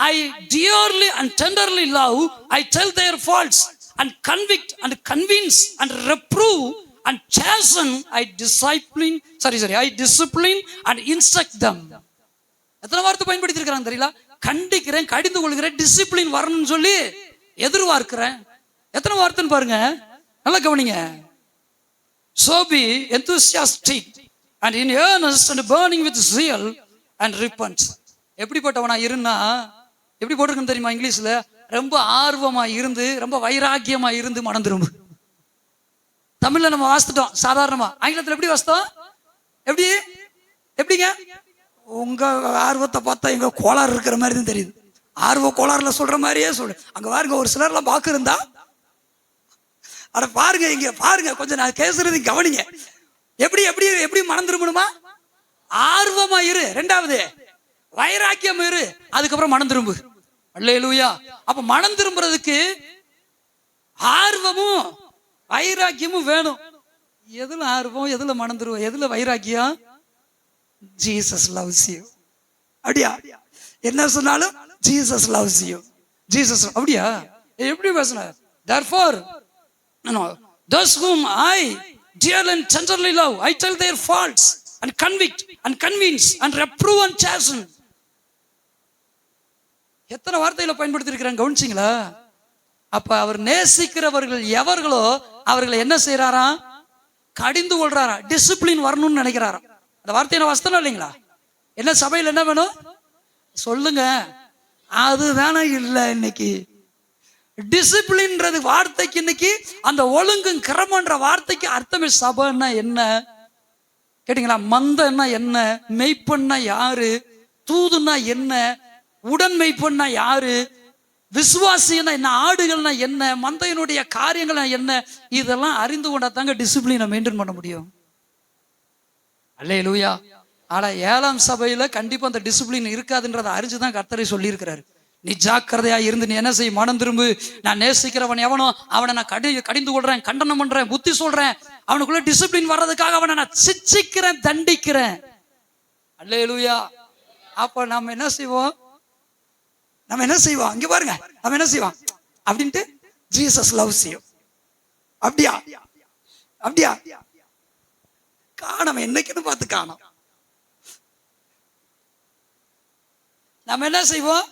I dearly and tenderly love, I tell their faults. and convict and convince and reprove and chasten, I discipline and instruct them. எத்தனை வார்த்தை பயன்படுத்தி இருக்கிறாங்க தெரியல? கண்டிக்கிறேன், கடிந்து கொள்கிறேன், டிசிப்ளின் வரணும்னு சொல்லி எதிர்பார்க்கிறேன். எத்தனை வார்த்தைன்னு பாருங்க, நல்லா கவனிங்க. So be enthusiastic and in earnest and burning with zeal and repent. எப்படிப்பட்டவனா இருந்தா எப்படி போட்டிருக்குன்னு தெரியுமா இங்கிலீஷ்ல? ரொம்ப ஆர்வமா இருந்து, ரொம்ப வைராக்கியமா இருந்து மனம் திரும்பு. தமிழ்ல நம்ம வாசிட்டோம் சாதாரணமா, ஆங்கிலத்தில் எப்படி வாசித்தோம்? எப்படிங்க? உங்க ஆர்வத்தை பார்த்தா எங்க கோளாறு இருக்கிற மாதிரி தான் தெரியுது. ஆர்வ கோளாறுல சொல்ற மாதிரியே சொல்லு. அங்க பாருங்க, ஒரு சிலர்லாம் பாக்கு இருந்தா, அட பாருங்க, இங்க பாருங்க, கொஞ்சம் நான் பேசுறது கவனிங்க. எப்படி எப்படி எப்படி மனம் திரும்பணுமா? ஆர்வமா இரு, ரெண்டாவது வைராக்கியம் இரு, அதுக்கப்புறம் மனம் திரும்பு. அல்லேலூயா. அப்ப மனம் திரும்புறதுக்கு ஆர்வமும் வைராக்கியமும் வேணும். எதுல ஆர்வம், எதுல மனம் திரும்பும், எதுல வைராக்கியம்? Jesus loves you. அப்படியா? என்ன சொன்னாலும் ஜீசஸ் லவ்ஸ் யூ, ஜீசஸ். அப்படியா? எப்படி பேசுன? therefore those whom I dearly and tenderly love, I tell their faults and convict and convince and reprove and chasten. எத்தனை வார்த்தைகளை பயன்படுத்தி இருக்கிறாங்க, கவனிச்சிங்களா? அப்ப அவர் நேசிக்கிறவர்கள் எவர்களோ அவர்களை என்ன செய்யறாரா? கடிந்து கொள்றாரா, டிசிப்ளின் வரணும்னு நினைக்கிறாராம். அந்த வார்த்தையை வசனம் இல்லைங்களா? என்ன சபையில் என்ன வேணும் சொல்லுங்க? அதுதானே இல்லை இன்னைக்கு. டிசிப்ளின்றது வார்த்தைக்கு இன்னைக்கு அந்த ஒழுங்கும் கிரமன்ற வார்த்தைக்கு அர்த்தமே. சபைன்னா என்ன கேட்டீங்களா? மந்தன்னா என்ன? மெய்ப்பண்ணா யாரு? தூதுன்னா என்ன? உடன் மெய்ப்பண்ணா யாரு? விசுவாசின்னா என்ன? ஆடுகள்னா என்ன? மந்தையினுடைய காரியங்கள் என்ன? இதெல்லாம் அறிந்து கொண்டா தாங்க டிசிப்ளினை மெயின்டைன் பண்ண முடியும். அல்லேலூயா. ஆனா 7ஆம் சபையில கண்டிப்பா அந்த டிசிப்ளின் இருக்காதுன்றதை அறிஞ்சுதான் கர்த்தரை சொல்லி இருக்கிறாரு. நீ ஜாக்கிரதையா இருந்து நீ என்ன செய்? மனம் திரும்பு. நான் நேசிக்கிறவன் எவனோ அவனை நான் கடிந்து கொள்றேன், கண்டனம் பண்றேன், புத்தி சொல்றேன். அவனுக்குள்ள டிசிப்ளின் வர்றதுக்காக அவனை நான் சிச்சிக்கிறேன், தண்டிக்கிறேன். அல்லேலூயா. அப்ப நம்ம என்ன செய்வோம்? இங்க பாருங்க, நம்ம என்ன செய்வோம் அப்படின்ட்டு? Jesus loves you. அப்படியா? காணோம், என்னைக்குன்னு பார்த்து காணோம். நம்ம என்ன செய்வோம்?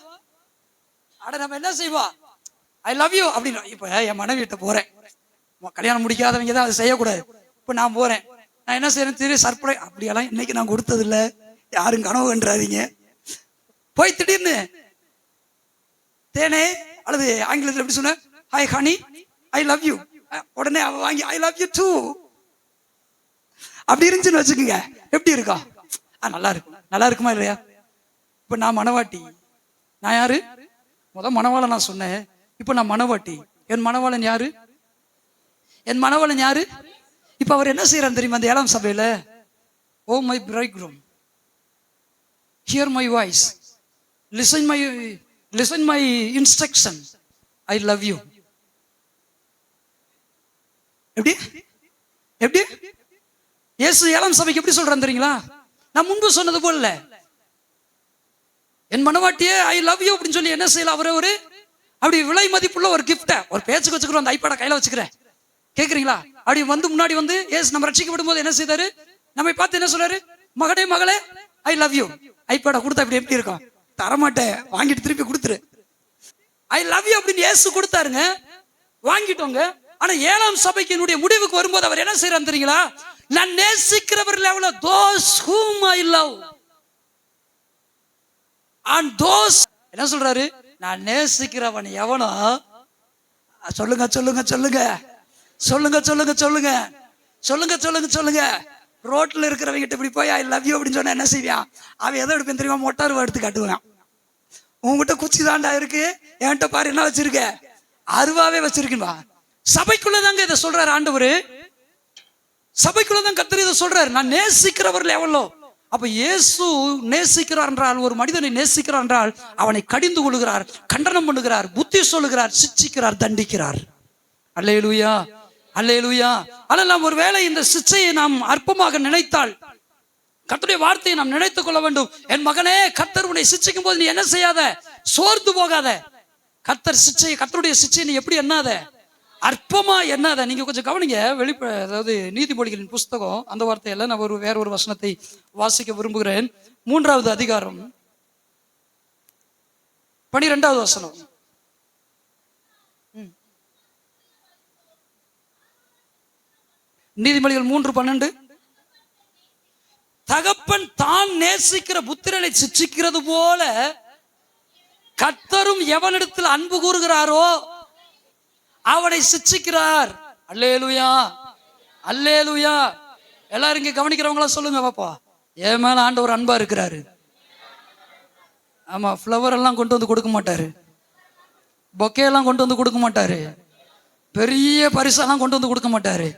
ஐ லவ் யூ அப்படின்னு. இப்ப என் மனைவி கிட்ட போறேன், கல்யாணம் முடிக்காதவங்க தான் அதை செய்யக்கூடாது. இப்ப நான் போறேன், நான் என்ன செய்யறேன் தெரியும்? சர்ப்ரைஸ். அப்படியெல்லாம் இன்னைக்கு நான் கொடுத்தது இல்லை, யாரும் கனவு கண்டாதீங்க. போய் திடீர்னு தேனே, அல்லது ஆங்கிலத்தில் எப்படி சொன்ன, hi honey I love you, உடனே அவ வாங்கி ஐ லவ் யூ டூ அப்படி இருந்துச்சுன்னு வச்சுக்கோங்க. எப்படி இருக்கா? நல்லா இருக்கும். நல்லா இருக்குமா இல்லையா? இப்ப நான் மனவாட்டி, நான் யாரு? மணவாளன் நான் சொன்னேன். இப்ப நான் மனவாட்டி. என் மணவாளன் யாரு? இப்ப அவர் என்ன செய்யறாரு தெரியுமா? அந்த 7ஆம் சபையில, oh my bridegroom, hear my voice, listen my instruction, I love you. எப்படி இயேசு 7ஆம் சபைக்கு எப்படி சொல்றான் தெரியுங்களா? நான் முன்பு சொன்னது போல என் மனவாட்டியே ஐ லவ் யூ அப்படின்னு சொல்லி என்ன செய்யலாம்? அவரே ஒரு அப்படி விலை மதிப்புள்ள ஒரு கிஃப்ட ஒரு பேச்சுக்கு வச்சுக்கிறோம். அந்த ஐபேட கையில வச்சுக்கிறேன், கேக்குறீங்களா? அப்படி முன்னாடி ஏசு நம்ம ரட்சிக்கப்படும் போது என்ன செய்தாரு? நம்மை பார்த்து என்ன சொல்றாரு? மகளே ஐ லவ் யூ. ஐபேட கொடுத்தா இப்படி எப்படி இருக்கும்? தரமாட்டேன், வாங்கிட்டு திருப்பி கொடுத்துரு. ஐ லவ் யூ அப்படின்னு ஏசு கொடுத்தாருங்க, வாங்கிட்டோங்க. ஆனா 7ஆம் சபைக்கு என்னுடைய முடிவுக்கு வரும்போது அவர் என்ன செய்யறாரு தெரியுங்களா? நான் நேசிக்கிறவர்கள் எவ்வளவு, those whom I love and those, என்ன சொல்றாரு? நான் நேசிக்கிறவன் எவனோ, சொல்லுங்க ரோட்ல இருக்கிறவங்க கிட்ட இப்படி போய் ஐ லவ் யூ அப்படின்னு சொன்னா என்ன செய்வான்? அவன் எதை எடுப்பேன் தெரியுமா? மொட்டார் எடுத்து காட்டுவான். உங்ககிட்ட குச்சி தாண்டா இருக்கு, என்கிட்ட பாரு என்ன வச்சிருக்க, அருவாவே வச்சிருக்கா. சபைக்குள்ளதாங்க இதை சொல்றாரு ஆண்டவரு. சபைக்குள்ளதான் கர்த்தர் இதை சொல்றாரு, நான் நேசிக்கிறவர்கள் எவ்வளோ. அப்ப இயேசு நேசிக்கிறார் என்றால், ஒரு மனிதனை நேசிக்கிறார் என்றால் அவனை கடிந்து கொள்கிறார், கண்டனம் பண்ணுகிறார், புத்தி சொல்லுகிறார், சிட்சிக்கிறார், தண்டிக்கிறார். அல்லேலூயா. ஆனால் நாம் ஒருவேளை இந்த சிச்சையை நாம் அற்பமாக நினைத்தால், கர்த்தருடைய வார்த்தையை நாம் நினைத்துக் கொள்ள வேண்டும். என் மகனே, கர்த்தர் உன்னை சிச்சிக்கும் போது நீ என்ன செய்யாத? சோர்ந்து போகாத. கர்த்தருடைய சிச்சையை நீ எப்படி எண்ணாத? அற்பமா என்ன நீங்க கொஞ்சம் கவனிங்க. அதாவது நீதிமொழிகளின் புஸ்தகம் அந்த வார்த்தையில நான் வேற ஒரு வசனத்தை வாசிக்க விரும்புகிறேன். 3வது அதிகாரம் 12வது வசனம். நீதிமொழிகள் 3:12. தகப்பன் தான் நேசிக்கிற புத்திரனை சிட்சிக்கிறது போல கர்த்தரும் எவனிடத்தில் அன்பு கூறுகிறாரோ அவனை சிட்சிக்கிறார். அல்லேலூயா, அல்லேலூயா. எல்லாரும் இங்க கவனிக்கிறவங்களா சொல்லுங்க பாப்பா, என் மேல ஆண்டவர் அன்பா இருக்கிறாரு. ஆமா, ஃப்ளவர் எல்லாம் கொண்டு வந்து கொடுக்க மாட்டாரு, பொக்கே எல்லாம் கொண்டு வந்து கொடுக்க மாட்டாரு, பெரிய பரிசெல்லாம் கொண்டு வந்து கொடுக்க மாட்டாரு.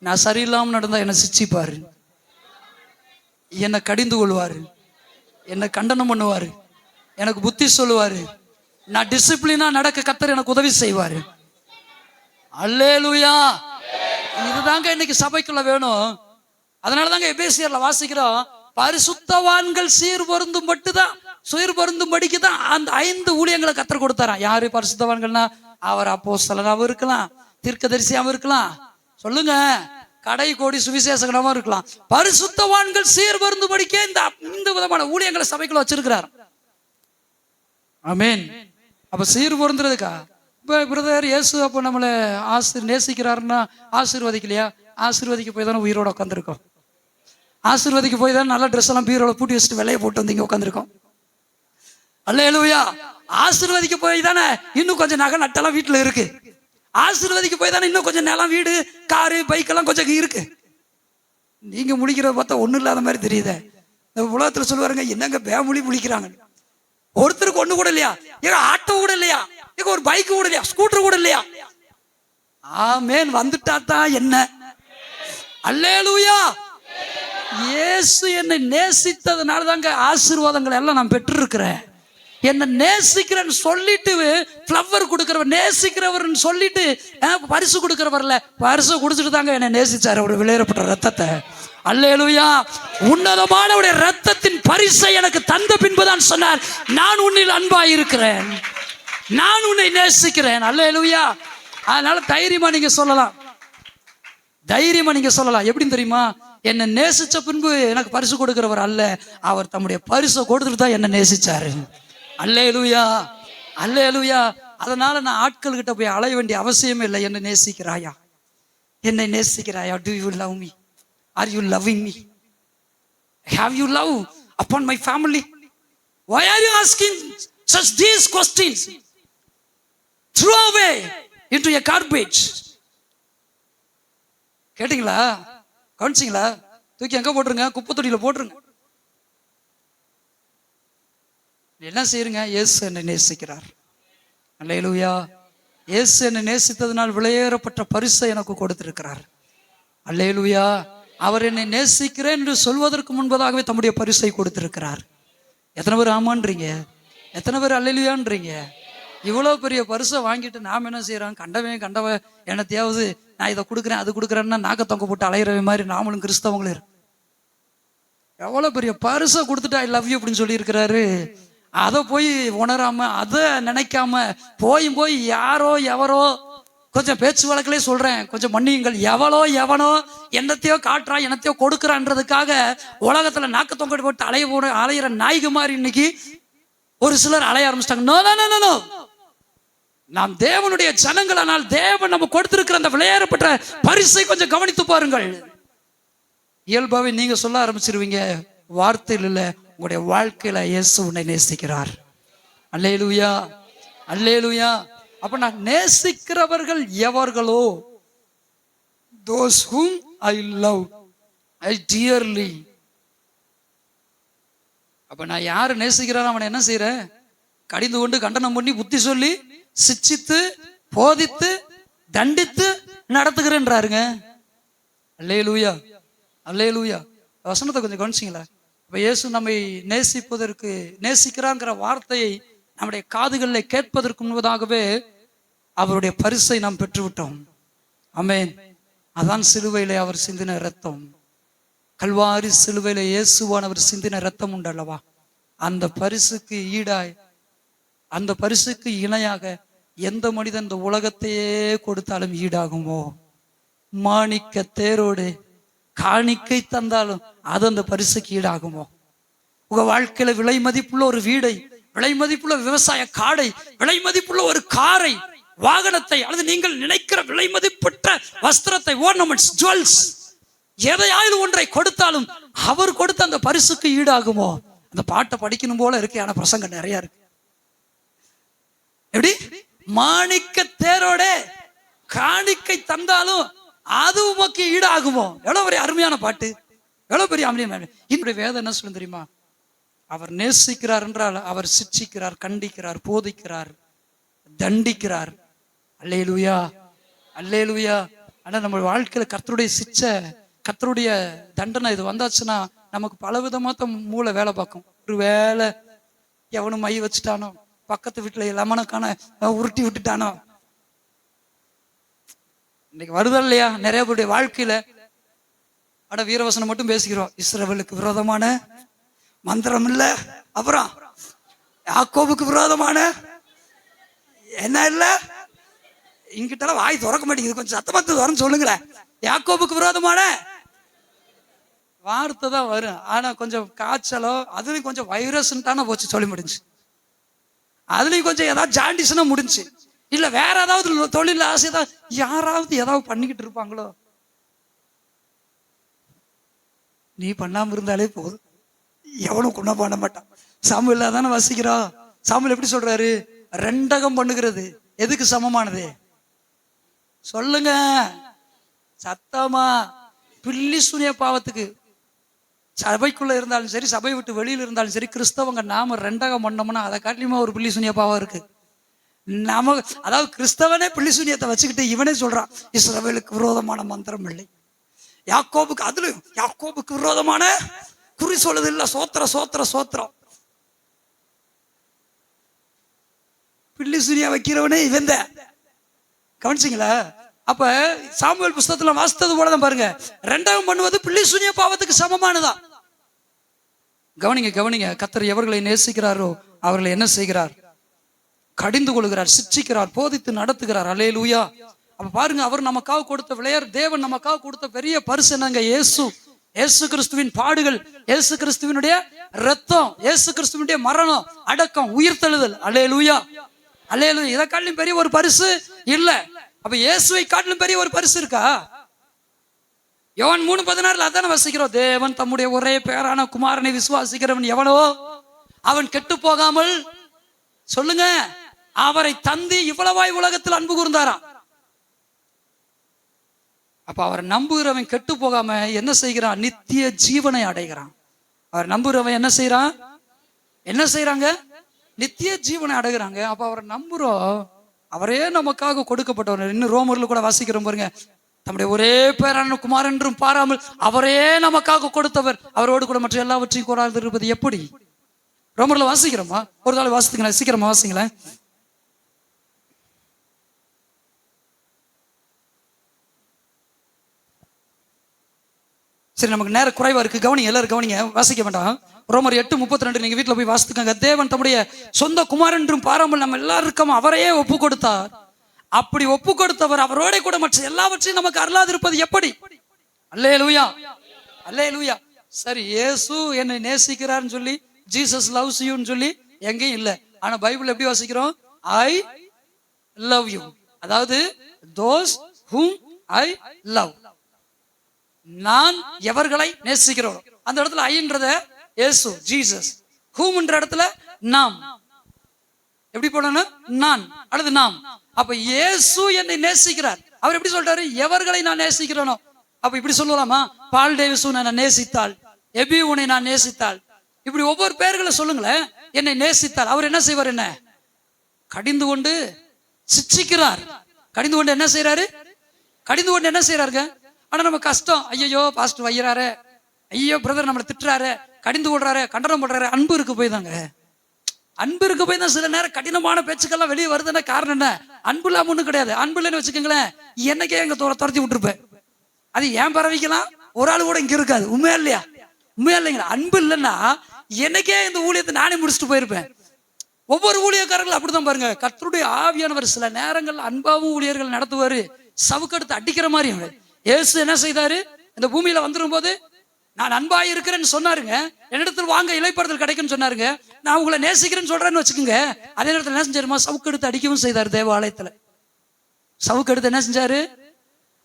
நான் சரியில்லாம நடந்தா என்னை சிச்சிப்பாரு, என்னை கடிந்து கொள்வாரு, என்னை கண்டனம் பண்ணுவாரு, எனக்கு புத்தி சொல்லுவாரு, நான் டிசிப்ளினா நடக்க கர்த்தர் எனக்கு உதவி செய்வாரு. அல்லேலூயா. இதுதாங்க இன்னைக்கு சபைக்குள்ள வேணும். அதனாலதாங்க எபேசியர்ல வாசிக்கிறோம், பரிசுத்தவான்கள் சீர்பொருந்தும் மட்டும்தான், சீர்பொருந்தும்படிக்கு தான் அந்த 5 ஊழியங்களை கர்த்தர் கொடுத்தாராம். யாரு பரிசுத்தவான்கள்னா? அவர் அப்போஸ்தலனாவும் இருக்கலாம், தீர்க்கதரிசியாவும் இருக்கலாம், சொல்லுங்க, கடை கோடி சுவிசேஷகனாவும் இருக்கலாம். பரிசுத்தவான்கள் சீர்பொருந்தும்படிக்கே இந்த விதமான ஊழியங்களை சபைக்குள்ள வச்சிருக்கிறார். ஆமென். அப்ப சீர் பொருந்துறதுக்கா? இப்போ பிரதர் இயேசு அப்போ நம்மளை நேசிக்கிறாருன்னா ஆசீர்வதிக்கலையா? ஆசீர்வதிக்க போய் தானே உயிரோட உட்காந்துருக்கோம். ஆசீர்வதிக்க போய் தானே நல்ல ட்ரெஸ் எல்லாம் பீரோட பூட்டி வச்சுட்டு வெள்ளையை போட்டு வந்து இங்கே உட்காந்துருக்கோம். அல்லேலூயா. ஆசீர்வதிக்க போய் தானே இன்னும் கொஞ்சம் நகை நட்டெல்லாம் வீட்டில் இருக்கு. ஆசீர்வதிக்க போய் தானே இன்னும் கொஞ்சம் நிலம், வீடு, காரு, பைக்கெல்லாம் கொஞ்சம் இருக்கு. நீங்க முடிக்கிறத பார்த்தா ஒன்றும் இல்லாத மாதிரி தெரியுது. இந்த உலகத்தில் சொல்லுவாருங்க, என்னங்க பேமொழி முழிக்கிறாங்க. ஒருத்தருக்கு ஒண்ணு கூட இல்லையா? ஏங்க ஆட்டோ கூட இல்லையா? ஏங்க ஒரு பைக் கூட இல்லையா? ஸ்கூட்டர் கூட இல்லையா? ஆமென். வந்துட்டா தான் என்ன? அல்லேலூயா. இயேசு என்னை நேசித்ததுனால தாங்க ஆசீர்வாதங்களை எல்லாம் நான் பெற்றிருக்கிறேன். என்னை நேசிக்கிறேன்னு சொல்லிட்டு ஃப்ளவர் கொடுக்கிறவர், நேசிக்கிறவர்னு சொல்லிட்டு பரிசு கொடுக்கிறவர்ல பரிசு கொடுத்துட்டு தாங்க என்னை நேசிச்சார் அவருடைய விலையேறப்பட்ட ரத்தத்தை. அல்லேலூயா. உன்னதமானவருடைய ரத்தத்தின் பரிசை எனக்கு தந்த பின்புதான் சொன்னார், நான் உன்னில் அன்பாய் இருக்கிறேன், நான் உன்னை நேசிக்கிறேன். அல்லேலூயா. அதனால தைரியமா நீங்க சொல்லலாம், தைரியமா நீங்க சொல்லலாம். எப்படின்னு தெரியுமா? என்னை நேசிச்ச பின்பு எனக்கு பரிசு கொடுக்கிறவர் அல்ல, அவர் தம்முடைய பரிசை கொடுத்துட்டு தான் என்னை நேசிச்சாரு. அல்லேலூயா, அல்லேலூயா. அதனால நான் ஆட்கள் கிட்ட போய் அலைய வேண்டிய அவசியமே இல்லை. என்னை நேசிக்கிறாயா, என்னை நேசிக்கிறாயா? Do you love me? Are you loving me? Have you love upon my family? Why are you asking such these questions? Throw away into a garbage. கேட்டீங்களா? கவனிச்சிங்களா? தூக்கி எங்க போட்டுருங்க? குப்பை தொட்டியில போட்டுருங்க. என்ன செய்யுங்க? இயேசு என்னை நேசிக்கிறார். அல்லேலூயா. இயேசு என்னை நேசித்ததனால் விலையேறப்பட்ட பரிசை எனக்கு கொடுத்திருக்கிறார். அல்லேலூயா. அவர் என்னை நேசிக்கிறேன் என்று சொல்வதற்கு முன்பதாகவே தம்முடைய பரிசை கொடுத்திருக்கிறார். எத்தனை பேர் ஆமான்றீங்க? எத்தனை பேர் அல்லேலூயான்றீங்க? இவ்வளவு பெரிய பரிசை வாங்கிட்டு நாம் என்ன செய்யறோம்? கண்டவ என்னத்தையாவது நான் இதை கொடுக்குறேன் அது கொடுக்குறேன்னா நாக்க தொங்க போட்டு அலையிறவ மாதிரி நாமளும் கிறிஸ்தவங்களும் இருக்கு. எவ்வளவு பெரிய பரிசை கொடுத்துட்டு ஐ லவ் யூ அப்படின்னு சொல்லி இருக்கிறாரு. அதை போய் உணராம, அதை நினைக்காம போய் யாரோ எவரோ, கொஞ்சம் பேச்சு வழக்கிலே சொல்றேன், கொஞ்சம் மன்னியுங்கள், எவனோ என்னத்தையோ காட்டுறான், என்னத்தையோ கொடுக்குறான்றதுக்காக உலகத்துல நாக்க தொங்க போட்டு அலையிற நாய்க்கு மாதிரி இன்னைக்கு ஒரு சிலர் அலைய ஆரம்பிச்சிட்டாங்க. No no no no. நாம் தேவனுடைய ஜனங்களானால் தேவன் நம்ம கொடுத்திருக்கிற அந்த விளையாடப்பட்ட பரிசை கொஞ்சம் கவனித்து பாருங்கள். இயல்பாவே நீங்க சொல்ல ஆரம்பிச்சிருவீங்க, வார்த்தையில் இல்ல, உங்களுடைய வாழ்க்கையில இயேசு உன்னை நேசிக்கிறார். அல்லேலூயா, அல்லேலூயா. அப்ப நான் நேசிக்கிறவர்கள் எவர்களோ, those whom I love, I dearly. அப்ப நான் யாரு நேசிக்கிறாரோ அவனை என்ன செய்யறேன்? கடிந்து கொண்டு கண்டனம் பண்ணி புத்தி சொல்லி சிச்சித்து போதித்து தண்டித்து நடத்துகிறேன்றாருங்க. அல்லேலூயா, அல்லேலூயா. வசனத்தை கொஞ்சம் கவனிச்சிங்களா? இப்ப இயேசு நம்மை நேசிப்பதற்கு, நேசிக்கிறாங்கிற வார்த்தையை நம்முடைய காதுகளில் கேட்பதற்கு முன்பதாகவே அவருடைய பரிசை நாம் பெற்றுவிட்டோம். ஆமென். அதான் சிலுவையிலே அவர் சிந்தின ரத்தம். கல்வாரி சிலுவையில இயேசுவானவர் சிந்தின ரத்தம் உண்டு அல்லவா? அந்த பரிசுக்கு ஈடாய், அந்த பரிசுக்கு இணையாக எந்த மனிதன் இந்த உலகத்தையே கொடுத்தாலும் ஈடாகுமோ? மாணிக்க தேரோடு காணிக்கை தந்தாலும் அது அந்த பரிசுக்கு ஈடாகுமோ? உங்க வாழ்க்கையில விலை மதிப்புள்ள ஒரு வீடை, விலை மதிப்புள்ள விவசாய காடை, விலை மதிப்புள்ள ஒரு காரை, வாகனத்தை, அல்லது நீங்கள் நினைக்கிற விலை மதிப்பற்ற வஸ்திரத்தை, ஓர்னமெண்ட்ஸ், ஜுவல்ஸ், எதையாவது ஒன்றை கொடுத்தாலும் அவர் கொடுத்த அந்த பரிசுக்கு ஈடாகுமோ? அந்த பாட்டை படிக்கணும் போல இருக்கு. ஆனா பிரசங்கம் நிறைய இருக்கு. எப்படி? மாணிக்க தேரோட காணிக்கை தந்தாலும் அது உமக்கு ஈடாகுமோ? எவ்வளவு பெரிய அருமையான பாட்டு, எவ்வளவு பெரிய அருமையான. இந்த வேதம் என்ன சொல்லும் தெரியுமா? அவர் நேசிக்கிறார் என்றால் அவர் சிட்சிக்கிறார், கண்டிக்கிறார், போதிக்கிறார், தண்டிக்கிறார். அல்லேலூயா, அல்லேலூயா. ஆனா நம்ம வாழ்க்கையில கர்த்தருடைய சிச்சை, கர்த்தருடைய தண்டனை இது வந்தாச்சுன்னா நமக்கு பல விதமா மூளை வேலை பார்க்கும். ஒரு வேலை எவனும் மை வச்சுட்டானோ, பக்கத்து வீட்டுல லெமனுக்கான உருட்டி விட்டுட்டானோ, இன்னைக்கு வருதா இல்லையா நிறைய பேருடைய வாழ்க்கையில. ஆனா வீரவசனம் மட்டும் பேசிக்கிறோம். இஸ்ரவேலுக்கு விரோதமான மந்திரம் இல்ல, அப்புறம் யாக்கோபுக்கு விரோதமான என்ன இல்ல, இங்கிட்ட வாய் திறக்க மாட்டேங்குது, கொஞ்சம் சத்தமத்து வரன்னு சொல்லுங்களேன். யாக்கோபுக்கு விரோதமான வார்த்தை தான் வரும். ஆனா கொஞ்சம் காய்ச்சலோ, அதுலயும் கொஞ்சம் வைரஸ்ன்ட்டான போச்சு, சொல்லி முடிஞ்சு. அதுலயும் கொஞ்சம் ஏதாவது ஜாண்டிஸ்னா முடிஞ்சு. இல்ல வேற ஏதாவது தொழில் ஆசை தான் யாராவது ஏதாவது பண்ணிக்கிட்டு இருப்பாங்களோ, நீ பண்ணாம இருந்தாலே போதும், எவனும் குணம் பண்ண மாட்டான். சாமுவேல் தானே வசிக்கிறோம். சாமுவேல் எப்படி சொல்றாரு? ரெண்டகம் பண்ணுகிறது எதுக்கு சமமானது சொல்லுங்க சத்தமா? பில்லி சுனிய பாவத்துக்கு. சபைக்குள்ள இருந்தாலும் சரி, சபை விட்டு வெளியில இருந்தாலும் சரி, கிறிஸ்தவங்க நாம ரெண்டகம் பண்ணோம்னா அதை காட்டிலுமா ஒரு பில்லி சுனிய பாவம் இருக்கு. நாம அதாவது கிறிஸ்தவனே பில்லி சுனியத்தை வச்சுக்கிட்டு இவனே சொல்றான் இஸ்ரவேலுக்கு விரோதமான மந்திரம் இல்லை, யாக்கோபுக்கு, அதுல யாக்கோபுக்கு விரோதமான குறி சொல்லுது இல்ல, சோத்திர சோத்திர சோத்திரம். பில்லி சுனியா வைக்கிறவனே இவன் தான். கவனிச்சிங்களா? அப்ப சாமுவேல் புஸ்தகத்துல வாசித்தது போலதான் பாருங்க, ரெண்டாவது பண்ணுவது பில்லி சுனிய பாவத்துக்கு சமமானதான். கவனிங்க கவனிங்க. கர்த்தர் எவர்களை நேசிக்கிறாரோ அவர்களை என்ன செய்கிறார்? கடிந்து கொள்கிறார், சிட்சிக்கிறார், போதித்து நடத்துகிறார். அல்லேலூயா. அப்ப பாருங்க, அவர் நமக்காக கொடுத்த விளையார், தேவன் நமக்காக கொடுத்த பெரிய பரிசு என்னங்க? இயேசு, இயேசு கிறிஸ்துவின் பாடுகள், இயேசு கிறிஸ்துவினுடைய ரத்தம், இயேசு கிறிஸ்துவினுடைய மரணம், அடக்கம், உயிர்த்தெழுதல். அல்லேலூயா, அல்லேலூயா. இதை காட்டிலும் பெரிய ஒரு பரிசு இல்ல. அப்ப இயேசுவை காட்டிலும் பெரிய ஒரு பரிசு இருக்கா? யோவான் 3:16 அதான வசிக்கிறோம். தேவன் தம்முடைய ஒரே பேரான குமாரனை விசுவாசிக்கிறவன் எவனோ அவன் கெட்டு போகாமல், சொல்லுங்க, அவரை தந்தி இவ்வளவாய் உலகத்தில் அன்பு கூர்ந்தாராம். அப்ப அவர் நம்புகிறவன் கெட்டு போகாம என்ன செய்கிறான்? நித்திய ஜீவனை அடைகிறான். அவர் நம்புகிறவன் என்ன செய்யறான்? என்ன செய்யறாங்க? நித்திய ஜீவனை அடைகிறாங்க. அப்ப அவரை நம்புறோம், அவரே நமக்காக கொடுக்கப்பட்டவர். இன்னும் ரோமர்ல கூட வாசிக்கிறோம் பாருங்க, தம்முடைய ஒரே பேரான குமாரன் என்றும் பாராமல் அவரே நமக்காக கொடுத்தவர், அவரோடு கூட மற்ற எல்லாவற்றையும் கூறாது இருப்பது எப்படி? ரோமர்ல வாசிக்கிறோமா? ஒரு நாள் வாசித்துங்களேன், சீக்கிரமா வாசிங்களேன். சரி, நமக்கு நேரம் குறைவா இருக்கு, கவனிங்க, எல்லாரும் கவனிங்க, வாசிக்க வேண்டாம். ரோமர் 8:32 நீங்க வீட்டுல போய் வாசித்துக்கங்க. தேவன் தம்முடைய சொந்த குமாரன் என்றும் பாராமல் நம்ம எல்லாருக்கும் அவரையே ஒப்பு கொடுத்தார். அப்படி ஒப்பு கொடுத்தவர் அவரோட கூட மற்ற எல்லாவற்றையும் நமக்கு அருளாது இருப்பது எப்படி? அல்லேலூயா, அல்லேலூயா. சரி, இயேசு என்னை நேசிக்கிறார்னு சொல்லி, ஜீசஸ் லவ்ஸ் யூன்னு சொல்லி எங்கேயும் இல்ல. ஆனா பைபிள் எப்படி வாசிக்கிறோம்? ஐ லவ் யூ, அதாவது those whom I love, நான் எவர்களை நேசிக்கிறோம். அந்த இடத்துல ஐன்றத இயேசு, ஜீசஸ். ஹூம்ன்ற இடத்துல நாம். எப்படி போடணும்? நான் அல்லது நாம். அப்ப இயேசு என்னை நேசிக்கிறார். அவர் எப்படி சொல்றாரு? எவர்களை நான் நேசிக்கிறேனோ. அப்ப இப்படி சொல்லலாமா? பால் டேவிஸ் நான் நேசித்தாள், எபி உன்னை நான் நேசித்தாள், இப்படி ஒவ்வொரு பேர்களை சொல்லுங்களேன். என்னை நேசித்தாள். அவர் என்ன செய்வார்? என்ன கடிந்து கொண்டு சிட்சிக்கிறார். கடிந்து கொண்டு என்ன செய்யறாரு? கடிந்து கொண்டு என்ன செய்யறாருங்க? ஆனா நம்ம கஷ்டம், ஐயோ பாஸ்டர் வையறாரு, ஐயோ பிரதர் நம்மளை திட்டுறாரு, கடிந்து கொள்றாரு, கண்டனம் பண்றாரு. அன்பு இருக்கு போய் தாங்க, அன்பு இருக்கு போய் தான் சில நேரம் கடினமான பேச்சுக்கெல்லாம் வெளியே வருதுன்னா காரணம் என்ன? அன்பு இல்லாம ஒண்ணும் கிடையாது. அன்பு இல்லைன்னு வச்சுக்கோங்களேன், என்னைக்கே எங்க துரத்தி விட்டுருப்பேன். அது ஏன் பரவிக்கலாம், ஒரு ஆள் கூட இங்க இருக்காது. உண்மையா இல்லையா? உண்மையா இல்லைங்களா? அன்பு இல்லைன்னா என்னைக்கே இந்த ஊழியத்தை நானே முடிச்சுட்டு போயிருப்பேன். ஒவ்வொரு ஊழியக்காரர்களும் அப்படிதான் பாருங்க. கர்த்தருடைய ஆவியானவர் சில நேரங்கள் அன்பாவும் ஊழியர்கள் நடத்துவாரு, சவுக்கெடுத்து அடிக்கிற மாதிரி. இயேசு என்ன செய்தாரு? இந்த பூமியில வந்துடும் போது நான் அன்பாய் இருக்கிறேன்னு சொன்னாருங்க. என்னிடத்தில் வாங்க இளைப்பாறுதல் கிடைக்கும்னு சொன்னாருங்க. நான் உங்களை நேசிக்கிறேன்னு சொல்றேன்னு வச்சுக்கோங்க. அதே நேரத்தில் என்ன செஞ்சாருமா? சவுக்கெடுத்து அடிக்கவும் செய்தார் தேவாலயத்துல. சவுக்கெடுத்து என்ன செஞ்சாரு?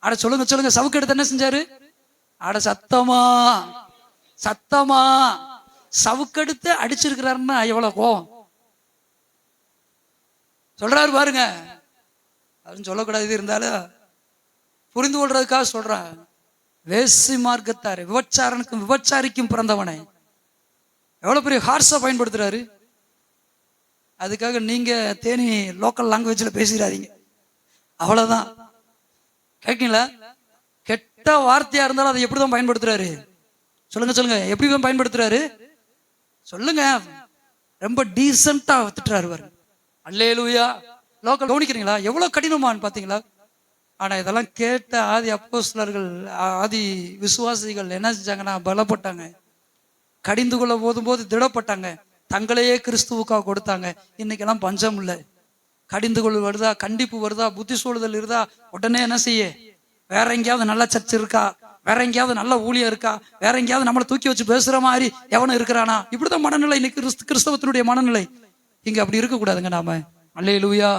அட சொல்லுங்க சொல்லுங்க, சவுக்கெடுத்து என்ன செஞ்சாரு? அட சத்தமா சத்தமா சவுக்கெடுத்து அடிச்சிருக்கிறாருன்னா எவ்வளவு கோவம் சொல்றாரு பாருங்க. அப்படின்னு சொல்லக்கூடாது, இது இருந்தாலும் புரிந்து கொள்றதுக்காக சொல்றான். வேசி மார்க்கத்தாரு, விபச்சாரனுக்கும் விபச்சாரிக்கும் பிறந்தவனை எவ்வளவு பெரிய ஹார்ஸா பயன்படுத்துறாரு. அதுக்காக நீங்க தேனி லோக்கல் லாங்குவேஜ்ல பேசிடாதீங்க, அவ்வளவுதான். கேட்கீங்களா? கெட்ட வார்த்தையா இருந்தாலும் அதை எப்படிதான் பயன்படுத்துறாரு? சொல்லுங்க சொல்லுங்க, எப்படி பயன்படுத்துறாரு சொல்லுங்க. ரொம்ப டீசென்டா திட்டுறாரு. அல்லேலூயா. லோக்கல் கவனிக்கிறீங்களா? எவ்வளவு கடினமான்னு பாத்தீங்களா? ஆனா இதெல்லாம் கேட்ட ஆதி அப்போஸ்தலர்கள், ஆதி விசுவாசிகள் என்ன செஞ்சாங்கன்னா பலப்பட்டாங்க, கடிந்து கொள்ள போது திடப்பட்டாங்க, தங்களையே கிறிஸ்துவுக்காக கொடுத்தாங்க. இன்னைக்கெல்லாம் பஞ்சம் இல்லை. கடிந்து கொள்ள வருதா, கண்டிப்பு வருதா, புத்தி சூழுதல் இருந்தா உடனே என்ன செய்ய, வேற எங்கேயாவது நல்ல சர்ச் இருக்கா, வேற எங்கேயாவது நல்ல ஊழியம் இருக்கா, வேற எங்கேயாவது நம்மளை தூக்கி வச்சு பேசுற மாதிரி எவனும் இருக்கிறானா? இப்படிதான் மனநிலை இன்னைக்கு கிறிஸ்தவத்தினுடைய மனநிலை. இங்க அப்படி இருக்கக்கூடாதுங்க. நாம அல்லேலூயா.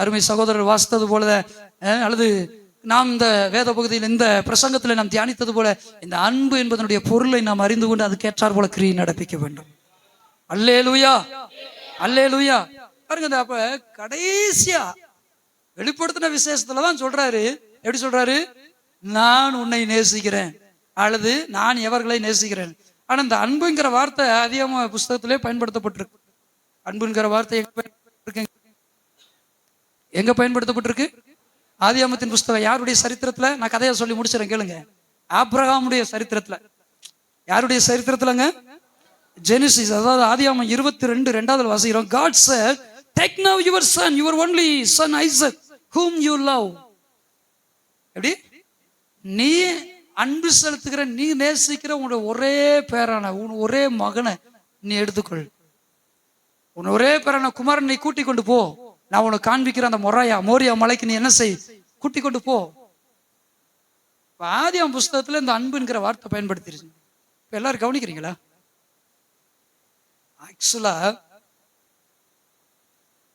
அருமை சகோதரர் வாசித்தது போல, அல்லது நாம் இந்த வேத பகுதியில் இந்த பிரசங்கத்துல நாம் தியானித்தது போல, இந்த அன்பு என்பதனுடைய பொருளை நாம் அறிந்து கொண்டு அதுக்கேற்றார் போல கிரியை நடப்பிக்க வேண்டும். அல்லேலூயா அல்லேலூயா. பாருங்க, அப்ப கடைசியா வெளிப்படுத்தின விசேஷத்துலதான் சொல்றாரு. எப்படி சொல்றாரு? நான் உன்னை நேசிக்கிறேன், அல்லது நான் எவர்களை நேசிக்கிறேன். ஆனா இந்த அன்புங்கிற வார்த்தை அதிகமா புஸ்தகத்திலே பயன்படுத்தப்பட்டிருக்கு. அன்புங்கிற வார்த்தை எங்க பயன்படுத்தப்பட்டிருக்கு? ஆதியாகமத்தின் புஸ்தகம். யாருடைய சரித்திரத்துல? நான் கதையை சொல்லி முடிச்சிடறேன், கேளுங்க. ஆபிரகாமுடைய சரித்திரத்துல. யாருடைய சரித்திரத்துலங்க? ஜெனிசிஸ், அதாவது ஆதியாகமம் 22 வாசிக்கிறோம். God said, take now your son, your only son Isaac, whom you love. எப்படி? நீ அன்பு செலுத்துகிற, நீ நேசிக்கிற உன்னுடைய ஒரே பேரான, உன் ஒரே மகனை நீ எடுத்துக்கொள். உன் ஒரே பேரான குமாரன் நீ கூட்டி கொண்டு போ. நான் உனக்கு காண்பிக்கிற அந்த மோரியா மலைக்கு நீ என்ன செய்? கூட்டி கொண்டு போ. ஆதியாகமம் புஸ்தகத்துல இந்த அன்புங்கிற வார்த்தை பயன்படுத்திருச்சு. இப்ப எல்லாரும் கவனிக்கிறீங்களா? ஆக்சுவலா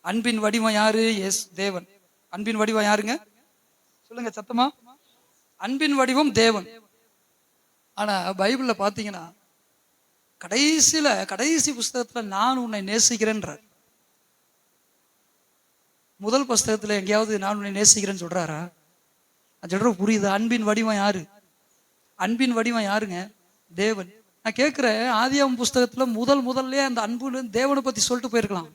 அன்பின் வடிவம் யாரு? எஸ், தேவன். அன்பின் வடிவம் யாருங்க? சொல்லுங்க சத்தமா. அன்பின் வடிவம் தேவன். ஆனா பைபிள்ல பாத்தீங்கன்னா கடைசி புஸ்தகத்துல நான் உன்னை நேசிக்கிறேன்ற. முதல் புஸ்தகத்துல எங்கேயாவது நான் உன்னை நேசிக்கிறேன்னு சொல்றாரா? சொல்ற புரியுது. அன்பின் வடிவம் யாரு? அன்பின் வடிவம் யாருங்க? தேவன். நான் கேட்கிறேன், ஆதியாகமம் புஸ்தகத்துல முதல்ல அந்த அன்பு தேவனை பத்தி சொல்லிட்டு போயிருக்கலாம்.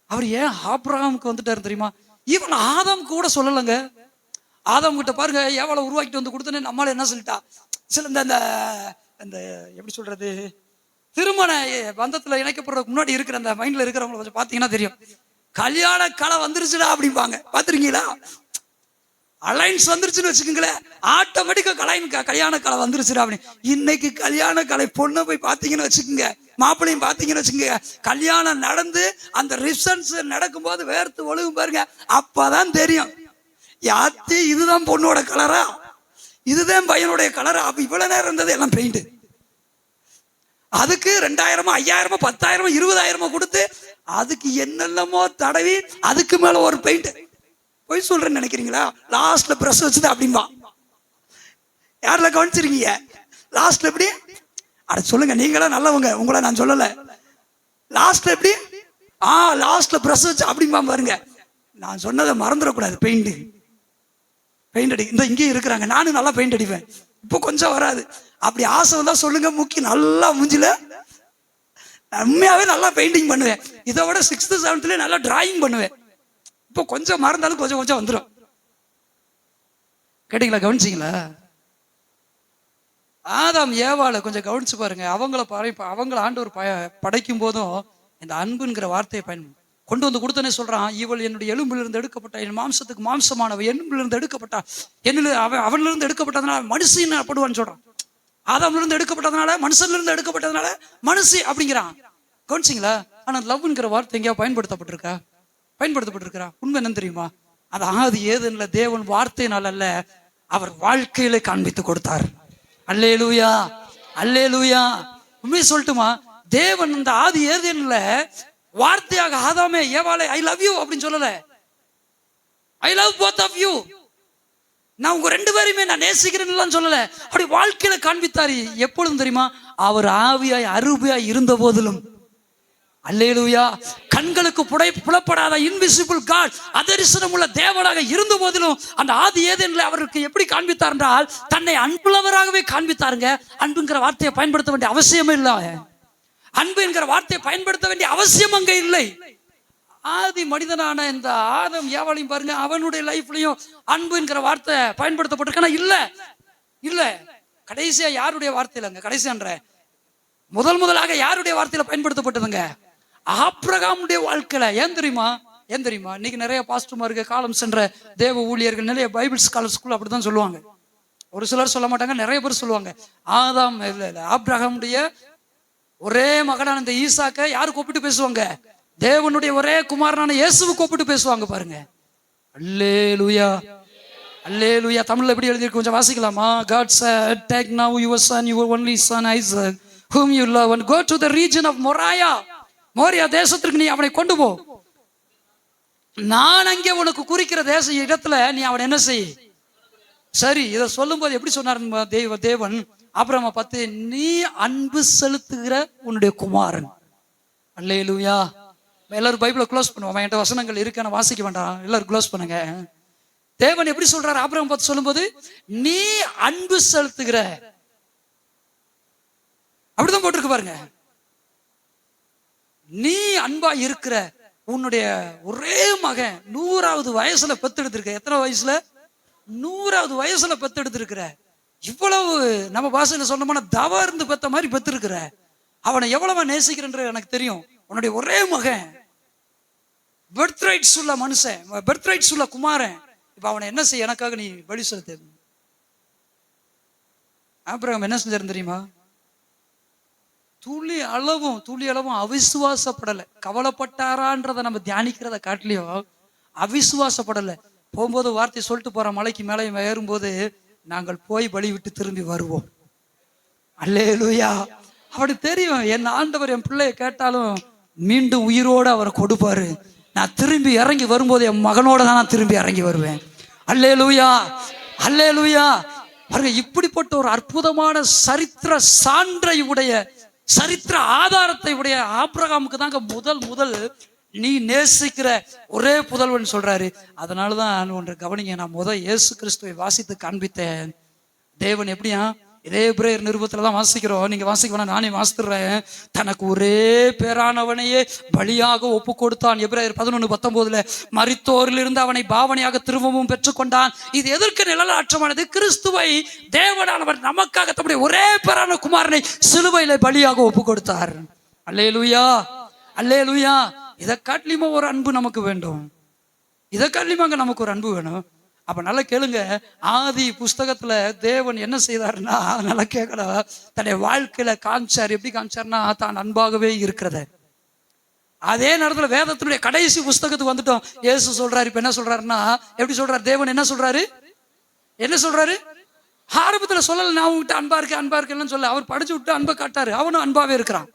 அவர் ஏன் ஆபிரகாமுக்கு வந்துட்டாரு தெரியுமா? ஈவன் ஆதாம் கூட சொல்லலைங்க. ஆதாம் கிட்ட பாருங்க, எவ்வளவு உருவாக்கிட்டு வந்து கொடுத்தேன்னு நம்மளால என்ன சொல்லிட்டா? சில இந்த எப்படி சொல்றது, திருமண பந்தத்துல இணைக்கப்படுறதுக்கு முன்னாடி இருக்கிற அந்த மைண்ட்ல இருக்கிறவங்களை கொஞ்சம் பாத்தீங்கன்னா தெரியும். கல்யாண கலை வந்துருச்சுடா அப்படிம்பாங்க. பாத்துருக்கீங்களா? அலைன்ஸ் வந்துருச்சுன்னு வச்சுக்கோங்களேன், ஆட்டோமேட்டிக்கா கல்யாண கலை வந்துருச்சுடா அப்படின்னு. இன்னைக்கு கல்யாண கலை பொண்ணை போய் பாத்தீங்கன்னு வச்சுக்கோங்க, மாப்பிள்ளையும் பாத்தீங்கன்னு வச்சுக்கோங்க, கல்யாணம் நடந்து அந்த ரிசப்ஷன்ஸ் நடக்கும் போது வேர்த்து ஒழுகும் பாருங்க. அப்பதான் தெரியும், யாத்தி இதுதான் பொண்ணோட கலரா, இதுதான் பையனுடைய கலரா. அப்ப இவ்வளவு நேரம் இருந்தது எல்லாம் பெயிண்ட். அதுக்கு 2000, 5000, 10,000, 20,000 கொடுத்து அதுக்கு என்னென்னமோ தடவி அதுக்கு மேல ஒரு பெயிண்ட். போய் சொல்றேன்னு நினைக்கிறீங்களா? லாஸ்ட்ல பிரஷ் வச்சுது அப்படின்பா. யாரில் கவனிச்சிருக்கீங்க? லாஸ்ட்ல எப்படி? அட சொல்லுங்க, நீங்களா நல்லவங்க, உங்களை நான் சொல்லல. லாஸ்ட்ல எப்படி? லாஸ்ட்ல பிரஷ் வச்சு அப்படின்பா பாருங்க. நான் சொன்னதை மறந்துடக்கூடாது. பெயிண்ட் அடி இந்த இங்கேயும் இருக்கிறாங்க. நானும் நல்லா பெயிண்ட் அடிப்பேன். இப்போ கொஞ்சம் வராது. அப்படி ஆசை வந்தா சொல்லுங்க, முக்கி நல்லா மூஞ்சில உண்மையாவே நல்லா பெயிண்டிங் பண்ணுவேன். இதை விட 6th 7th நல்லா டிராயிங் பண்ணுவேன். இப்போ கொஞ்சம் மறந்தாலும் கொஞ்சம் வந்துடும். கேட்டீங்களா? கவனிச்சிங்களா? ஆதாம் ஏவாளை கொஞ்சம் கவனிச்சு பாருங்க. அவங்கள ஆண்டவர் படைக்கும் போதும் இந்த அன்புங்கிற வார்த்தையை கொண்டு வந்து கொடுத்தனே சொல்றான். இவள் என்னுடைய எலும்பிலிருந்து எடுக்கப்பட்ட, என் மாம்சத்துக்கு மாம்சமானவ எலும்பிலிருந்து எடுக்கப்பட்டா, அவனிலிருந்து எடுக்கப்பட்டதுனால மனுஷன் படுவான்னு சொல்றான். ஆதாம்ல இருந்து எடுக்கப்பட்டதுனால, மனுஷன்ல இருந்து எடுக்கப்பட்டதுனால மனுஷி அப்படிங்கிறான். கவனிச்சிங்களா? ஆனா லவ்ங்கிற வார்த்தை எங்கேயா பயன்படுத்தப்பட்டிருக்கா? உண்மை என்ன தெரியுமா? அது ஆதி ஏதுன்ல தேவன் வார்த்தையினால் அல்ல, அவர் வாழ்க்கையில காண்பித்து கொடுத்தார். அல்லேலூயா, அல்லேலூயா. உண்மையை சொல்லட்டுமா? தேவன் இந்த ஆதி ஏதுன்ல வார்த்தையாக ஆதாமே ஏவாளே ஐ லவ் யூ அப்படின்னு சொல்லல. I love both of you, நான் உங்க ரெண்டு பேரையுமே நான் நேசிக்கிறேன்னு சொல்லல. அப்படி வாழ்க்கையில காண்பித்தாரு. எப்பொழுதும் தெரியுமா? அவர் ஆவியாய் அருவியாய் இருந்த போதிலும், அல்லேலூயா, கண்களுக்கு புலப்படாத இன்விசிபிள் காட், அதரிசனம் உள்ள தேவனாக இருந்த போதிலும் அந்த ஆதி ஏதேன்ல அவருக்கு எப்படி காண்பித்தார் என்றால் தன்னை அன்புள்ளவராகவே காண்பித்தாருங்க. அன்புங்கிற வார்த்தையை பயன்படுத்த வேண்டிய அவசியமே இல்லை. அன்பு என்கிற வார்த்தையை பயன்படுத்த வேண்டிய அவசியம் அங்க இல்லை. ஆதி மனிதனான இந்த ஆதம் ஏவாளையும் பாருங்க, அவனுடைய லைஃப்லயும் அன்பு என்கிற வார்த்தை பயன்படுத்தப்பட்டிருக்கா? இல்ல. கடைசியா யாருடைய வார்த்தையிலங்க? கடைசியான்ற முதலாக யாருடைய வார்த்தையில பயன்படுத்தப்பட்டதுங்க? ஆபிரகாமுடைய வாழ்க்கையில. ஏன் தெரியுமா? இன்னைக்கு நிறைய பாஸ்டர்மாருக்கு காலம் சென்ற தேவ ஊழியர்கள், நிறைய பைபிள் ஸ்காலர் ஸ்கூல் அப்படிதான் சொல்லுவாங்க. ஒரு சிலர் சொல்ல மாட்டாங்க, நிறைய பேர் சொல்லுவாங்க. ஆதாம் ஆபிரகாமுடைய ஒரே மகனான இந்த ஈசாக்க யாரு கூப்பிட்டு பேசுவாங்க? தேவனுடைய ஒரே குமாரனான இயேசுவை கூப்பிட்டு பேசுவாங்க. பாருங்க. அல்லேலூயா, அல்லேலூயா. தமிழ்ல எப்படி எழுதியிருக்கு கொஞ்சம் வாசிக்கலாமா? God said, take now your son, your only son Isaac, whom you love, and go to the region of Moriah. Moriah தேசத்திற்கு நீ அவனை கொண்டு போ. நான் அங்கே உனக்கு குறிக்கிற இடத்துல நீ அவனை என்ன செய். சரி, இதை சொல்லும் போது எப்படி சொன்னார் தேவன்? ஆபிரகாமை பார்த்து, நீ அன்பு செலுத்துகிற உன்னுடைய குமாரன். அல்லேலூயா. எல்லாரும் பைபிளை க்ளோஸ் பண்ணுவோம். என்கிட்ட வசனங்கள் இருக்கு, நான் வாசிக்க வேண்டாம். எல்லாரும் க்ளோஸ் பண்ணுங்க. தேவன் எப்படி சொல்றாரு ஆபிரகாம் பார்த்து சொல்லும் போது? நீ அன்பு செலுத்துகிற, அப்படிதான் போட்டிருக்கு பாருங்க. நீ அன்பா இருக்கிற உன்னுடைய ஒரே மகன் 100வது வயசுல பெத்தெடுத்திருக்க. எத்தனை வயசுல? 100வது வயசுல பெத்தெடுத்திருக்கிற. இவ்வளவு நம்ம பாஷையில சொன்னோம்னா தவ இருந்து பெத்த மாதிரி பெத்திருக்கிற. அவனை எவ்வளவு நேசிக்கிறன்ற எனக்கு தெரியும். உன்னுடைய ஒரே மகன், பெர்த் ரைட்ஸ் உள்ள மனுஷன், பெர்த் ரைட்ஸ் உள்ள குமாரன். இப்ப அவனை என்ன செய்ய? எனக்காக நீ பலி செலுத்து. ஆபிரகாம் என்ன செஞ்சாரு தெரியுமா? துளி அளவும் அவிசுவாசப்படலை. கவலைப்பட்டாரான்றதை நம்ம தியானிக்கிறத காட்டிலையும் அவிசுவாசப்படலை. போகும்போது வார்த்தை சொல்லிட்டு போற, மலைக்கு மேலே ஏறும்போது, நாங்கள் போய் பலி விட்டு திரும்பி வருவோம். அல்லேலூயா. அப்படி தெரியும், என் ஆண்டவர் என் பிள்ளைய கேட்டாலும் மீண்டும் உயிரோடு அவரை கொடுப்பாரு. நான் திரும்பி இறங்கி வரும்போது என் மகனோட தான் நான் திரும்பி இறங்கி வருவேன். அல்லேலூயா, அல்லேலூயா. பாருங்க, இப்படிப்பட்ட ஒரு அற்புதமான சரித்திர சான்றை உடைய, சரித்திர ஆதாரத்தை உடைய ஆபிரகாமுக்கு தாங்க முதல் நீ நேசிக்கிற ஒரே புதல்வன் சொல்றாரு. அதனாலதான் ஒன்று கவனிங்க, நான் இயேசு கிறிஸ்துவை வாசித்து காண்பித்தேன். தேவன் எப்படியா? இதே எபிரேயர் நிருபத்துல தான் வாசிக்கிறோம். நீங்க வாசிக்க வேணா, நானே வாசித்துறேன். தனக்கு ஒரே பேரானவனையே பலியாக ஒப்பு கொடுத்தான். எபிரேயர் 11:19 மரித்தோரிலிருந்து அவனை பாவனையாக திரும்பவும் பெற்றுக்கொண்டான். இது எதற்கு நிழலாற்றமானது? கிறிஸ்துவை தேவனானவர் நமக்காக தம்முடைய ஒரே பேரான குமாரனை சிலுவையில பலியாக ஒப்பு கொடுத்தார். அல்லேலூயா, அல்லேலூயா. இதை காட்டிலுமா ஒரு அன்பு நமக்கு வேண்டும். இதை காட்டிலுமாங்க நமக்கு ஒரு அன்பு வேணும். அப்ப நல்லா கேளுங்க, ஆதி புஸ்தகத்துல தேவன் என்ன செய்தாருன்னா, நல்லா கேட்கலாம், தன்னுடைய வாழ்க்கையில காமிச்சார். எப்படி காமிச்சார்னா, தான் அன்பாகவே இருக்கிறத. அதே நேரத்துல வேதத்தினுடைய கடைசி புஸ்தகத்துக்கு வந்துட்டோம். இயேசு சொல்றாரு. இப்ப என்ன சொல்றாருன்னா, எப்படி சொல்றாரு? தேவன் என்ன சொல்றாரு? ஆரம்பத்துல சொல்லல, நான் உங்ககிட்ட அன்பா இருக்கேன்னு சொல்ல. அவர் படிச்சு விட்டு அன்பை காட்டாரு. அவனும் அன்பாவே இருக்கிறான்.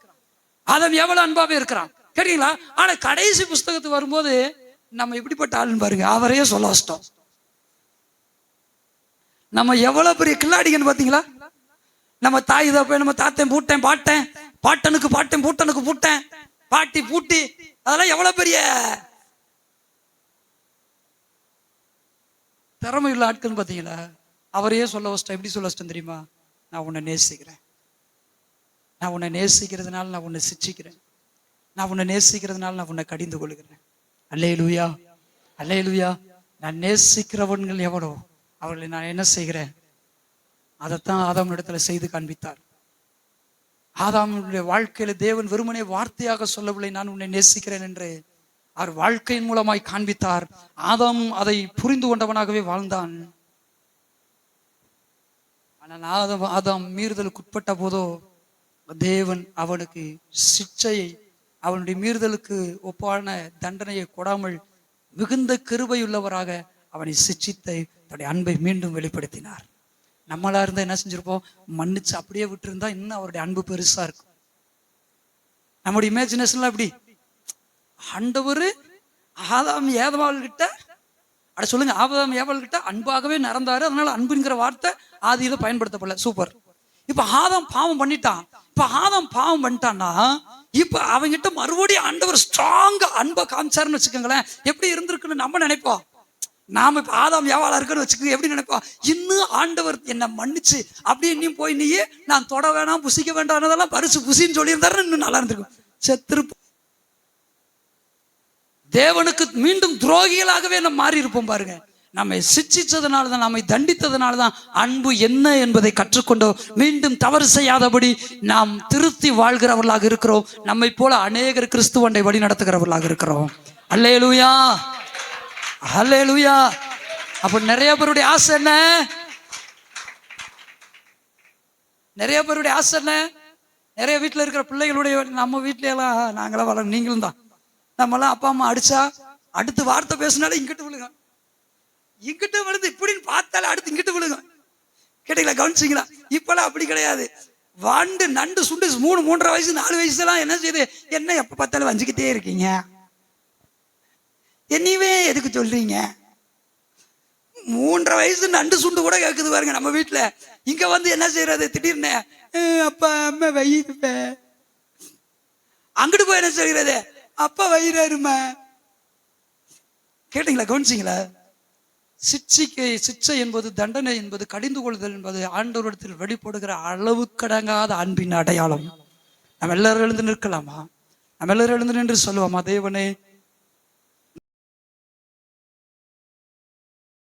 அவன் எவ்வளவு அன்பாவே இருக்கிறான் கேட்டீங்களா? ஆனா கடைசி புஸ்தகத்துக்கு வரும்போது நம்ம எப்படிப்பட்ட ஆளுன்னு பாருங்க. அவரையே சொல்ல வச்சிட்டோம். நம்ம எவ்வளவு பெரிய கில்லாடிங்கன்னு பாத்தீங்களா? நம்ம தாய் தப்ப, நம்ம தாத்தன் பூட்டேன் பாட்டேன், பாட்டனுக்கு பாட்டேன், பூட்டனுக்கு பூட்டேன், பாட்டி பூட்டி, அதெல்லாம் எவ்வளவு பெரிய திறமை உள்ள ஆட்கள் பாத்தீங்களா? அவரையே சொல்ல வச்சிட்டேன். எப்படி சொல்ல வச்சிட்டேன் தெரியுமா? நான் உன்னை நேசிக்கிறேன். நான் உன்னை நேசிக்கிறதுனால நான் உன்னை சிச்சிக்கிறேன். நான் உன்னை நேசிக்கிறதுனால நான் உன்னை கடிந்து கொள்கிறேன். அல்லேலூயா, அல்லேலூயா. நான் நேசிக்கிறவன்கள் எவ்வளோ, அவர்களை நான் என்ன செய்கிறேன்? அதைத்தான் ஆதாம் இடத்துல செய்து காண்பித்தார். ஆதாமுடைய வாழ்க்கையில தேவன் வெறுமனே வார்த்தையாக சொல்லவில்லை, நான் உன்னை நேசிக்கிறேன் என்று. அவர் வாழ்க்கையின் மூலமாய் காண்பித்தார். ஆதாம் அதை புரிந்து கொண்டவனாகவே வாழ்ந்தான். ஆனால் ஆதாம் மீறுதலுக்கு உட்பட்ட போதோ தேவன் அவனுக்கு சிட்சையை அவனுடைய மீறுதலுக்கு ஒப்பான தண்டனையை கொடாமல் மிகுந்த கிருபையுள்ளவராக அவனை சிட்சித்து தன்னுடைய அன்பை மீண்டும் வெளிப்படுத்தினார். நம்மளா இருந்தா என்ன செஞ்சிருப்போம்? மன்னிச்சு அப்படியே விட்டு இருந்தா இன்னும் அவருடைய அன்பு பெருசா இருக்கும். நம்முடைய இமேஜினேஷன்ல எப்படி ஆண்டவர் ஆதாம் ஏவாள் கிட்ட சொல்லுங்க, ஆதாம் ஏவாள் கிட்ட அன்பாகவே நடந்தாரு. அதனால அன்புங்கிற வார்த்தை ஆதியில பயன்படுத்தப்படல. சூப்பர். இப்ப ஆதாம் பாவம் பண்ணிட்டான். இப்ப ஆதாம் பாவம் பண்ணிட்டான்னா இப்ப அவங்கிட்ட மறுபடியும் ஆண்டவர் ஸ்ட்ராங்கா அன்பை காமிச்சாருன்னு வச்சுக்கோங்களேன். எப்படி இருந்திருக்குன்னு நம்ம நினைப்போம். நாம இப்ப ஆதாம் ஏவாளா இருக்குன்னு வச்சுக்க எப்படி நினைப்போம்? இன்னும் ஆண்டவர் என்னை மன்னிச்சு அப்படியே நீ போய் நீயே நான் தொட வேணாம் புசிக்க வேண்டாம்னதெல்லாம் பரிசு புசின்னு சொல்லியிருந்தாரு, இன்னும் நல்லா இருந்திருக்கும். செத்துரு தேவனுக்கு மீண்டும் துரோகிகளாகவே நம்ம மாறி இருப்போம். பாருங்க, நம்மை சிட்சிச்சதுனாலதான், நம்மை தண்டித்ததுனாலதான் அன்பு என்ன என்பதை கற்றுக்கொண்டோம். மீண்டும் தவறு செய்யாதபடி நாம் திருத்தி வாழ்கிறவர்களாக இருக்கிறோம். நம்மை போல அநேகர் கிறிஸ்துவண்டை வழி நடத்துகிறவர்களாக இருக்கிறோம். அல்லேலூயா, அல்லேலூயா. அப்ப நிறைய பேருடைய ஆசை என்ன? நிறைய பேருடைய ஆசை என்ன? நிறைய வீட்டுல இருக்கிற பிள்ளைகளுடைய, நம்ம வீட்டுல எல்லாம் நாங்களாம் வளர, நீங்களும் தான், நம்மளாம் அப்பா அம்மா அடிச்சா அடுத்து வார்த்தை பேசினாலும் இங்கிட்டு விழுங்க, இங்கிட்டு விழுந்து இப்படின்னு பார்த்தாலும் அடுத்து இங்கிட்டு விழுங்க. கேட்டீங்களா? கவனிச்சிங்களா? இப்பெல்லாம் அப்படி கிடையாது. வாண்டு நண்டு சுண்டு 3, 3.5 வயசு 4 வயசுலாம் என்ன செய்யுது? என்ன எப்ப பார்த்தாலும் வஞ்சிக்கிட்டே இருக்கீங்க, என்னையவே எதுக்கு சொல்றீங்க? 3.5 வயசு நண்டு சுண்டு கூட கேட்குது பாருங்க நம்ம வீட்டுல. இங்க வந்து என்ன செய்யறது? திடீர்னு அப்பா அம்மா வயிறுப்ப, அங்கிட்டு போய் என்ன செய்யறது? அப்பா வயிறாருமா. கேட்டீங்களா? கவனிச்சிங்களா? சிச்சை என்பது, தண்டனை என்பது, கடிந்து கொள்ளுதல் என்பது ஆண்டவரிடத்தில் வெளிப்படுகிற அளவு கடங்காத அன்பின் அடையாளம். நம்ம எல்லாரும் எழுந்து நிற்கலாமா? நம்ம எல்லாரும் எழுந்து நின்று சொல்லுவோமா? தேவனே,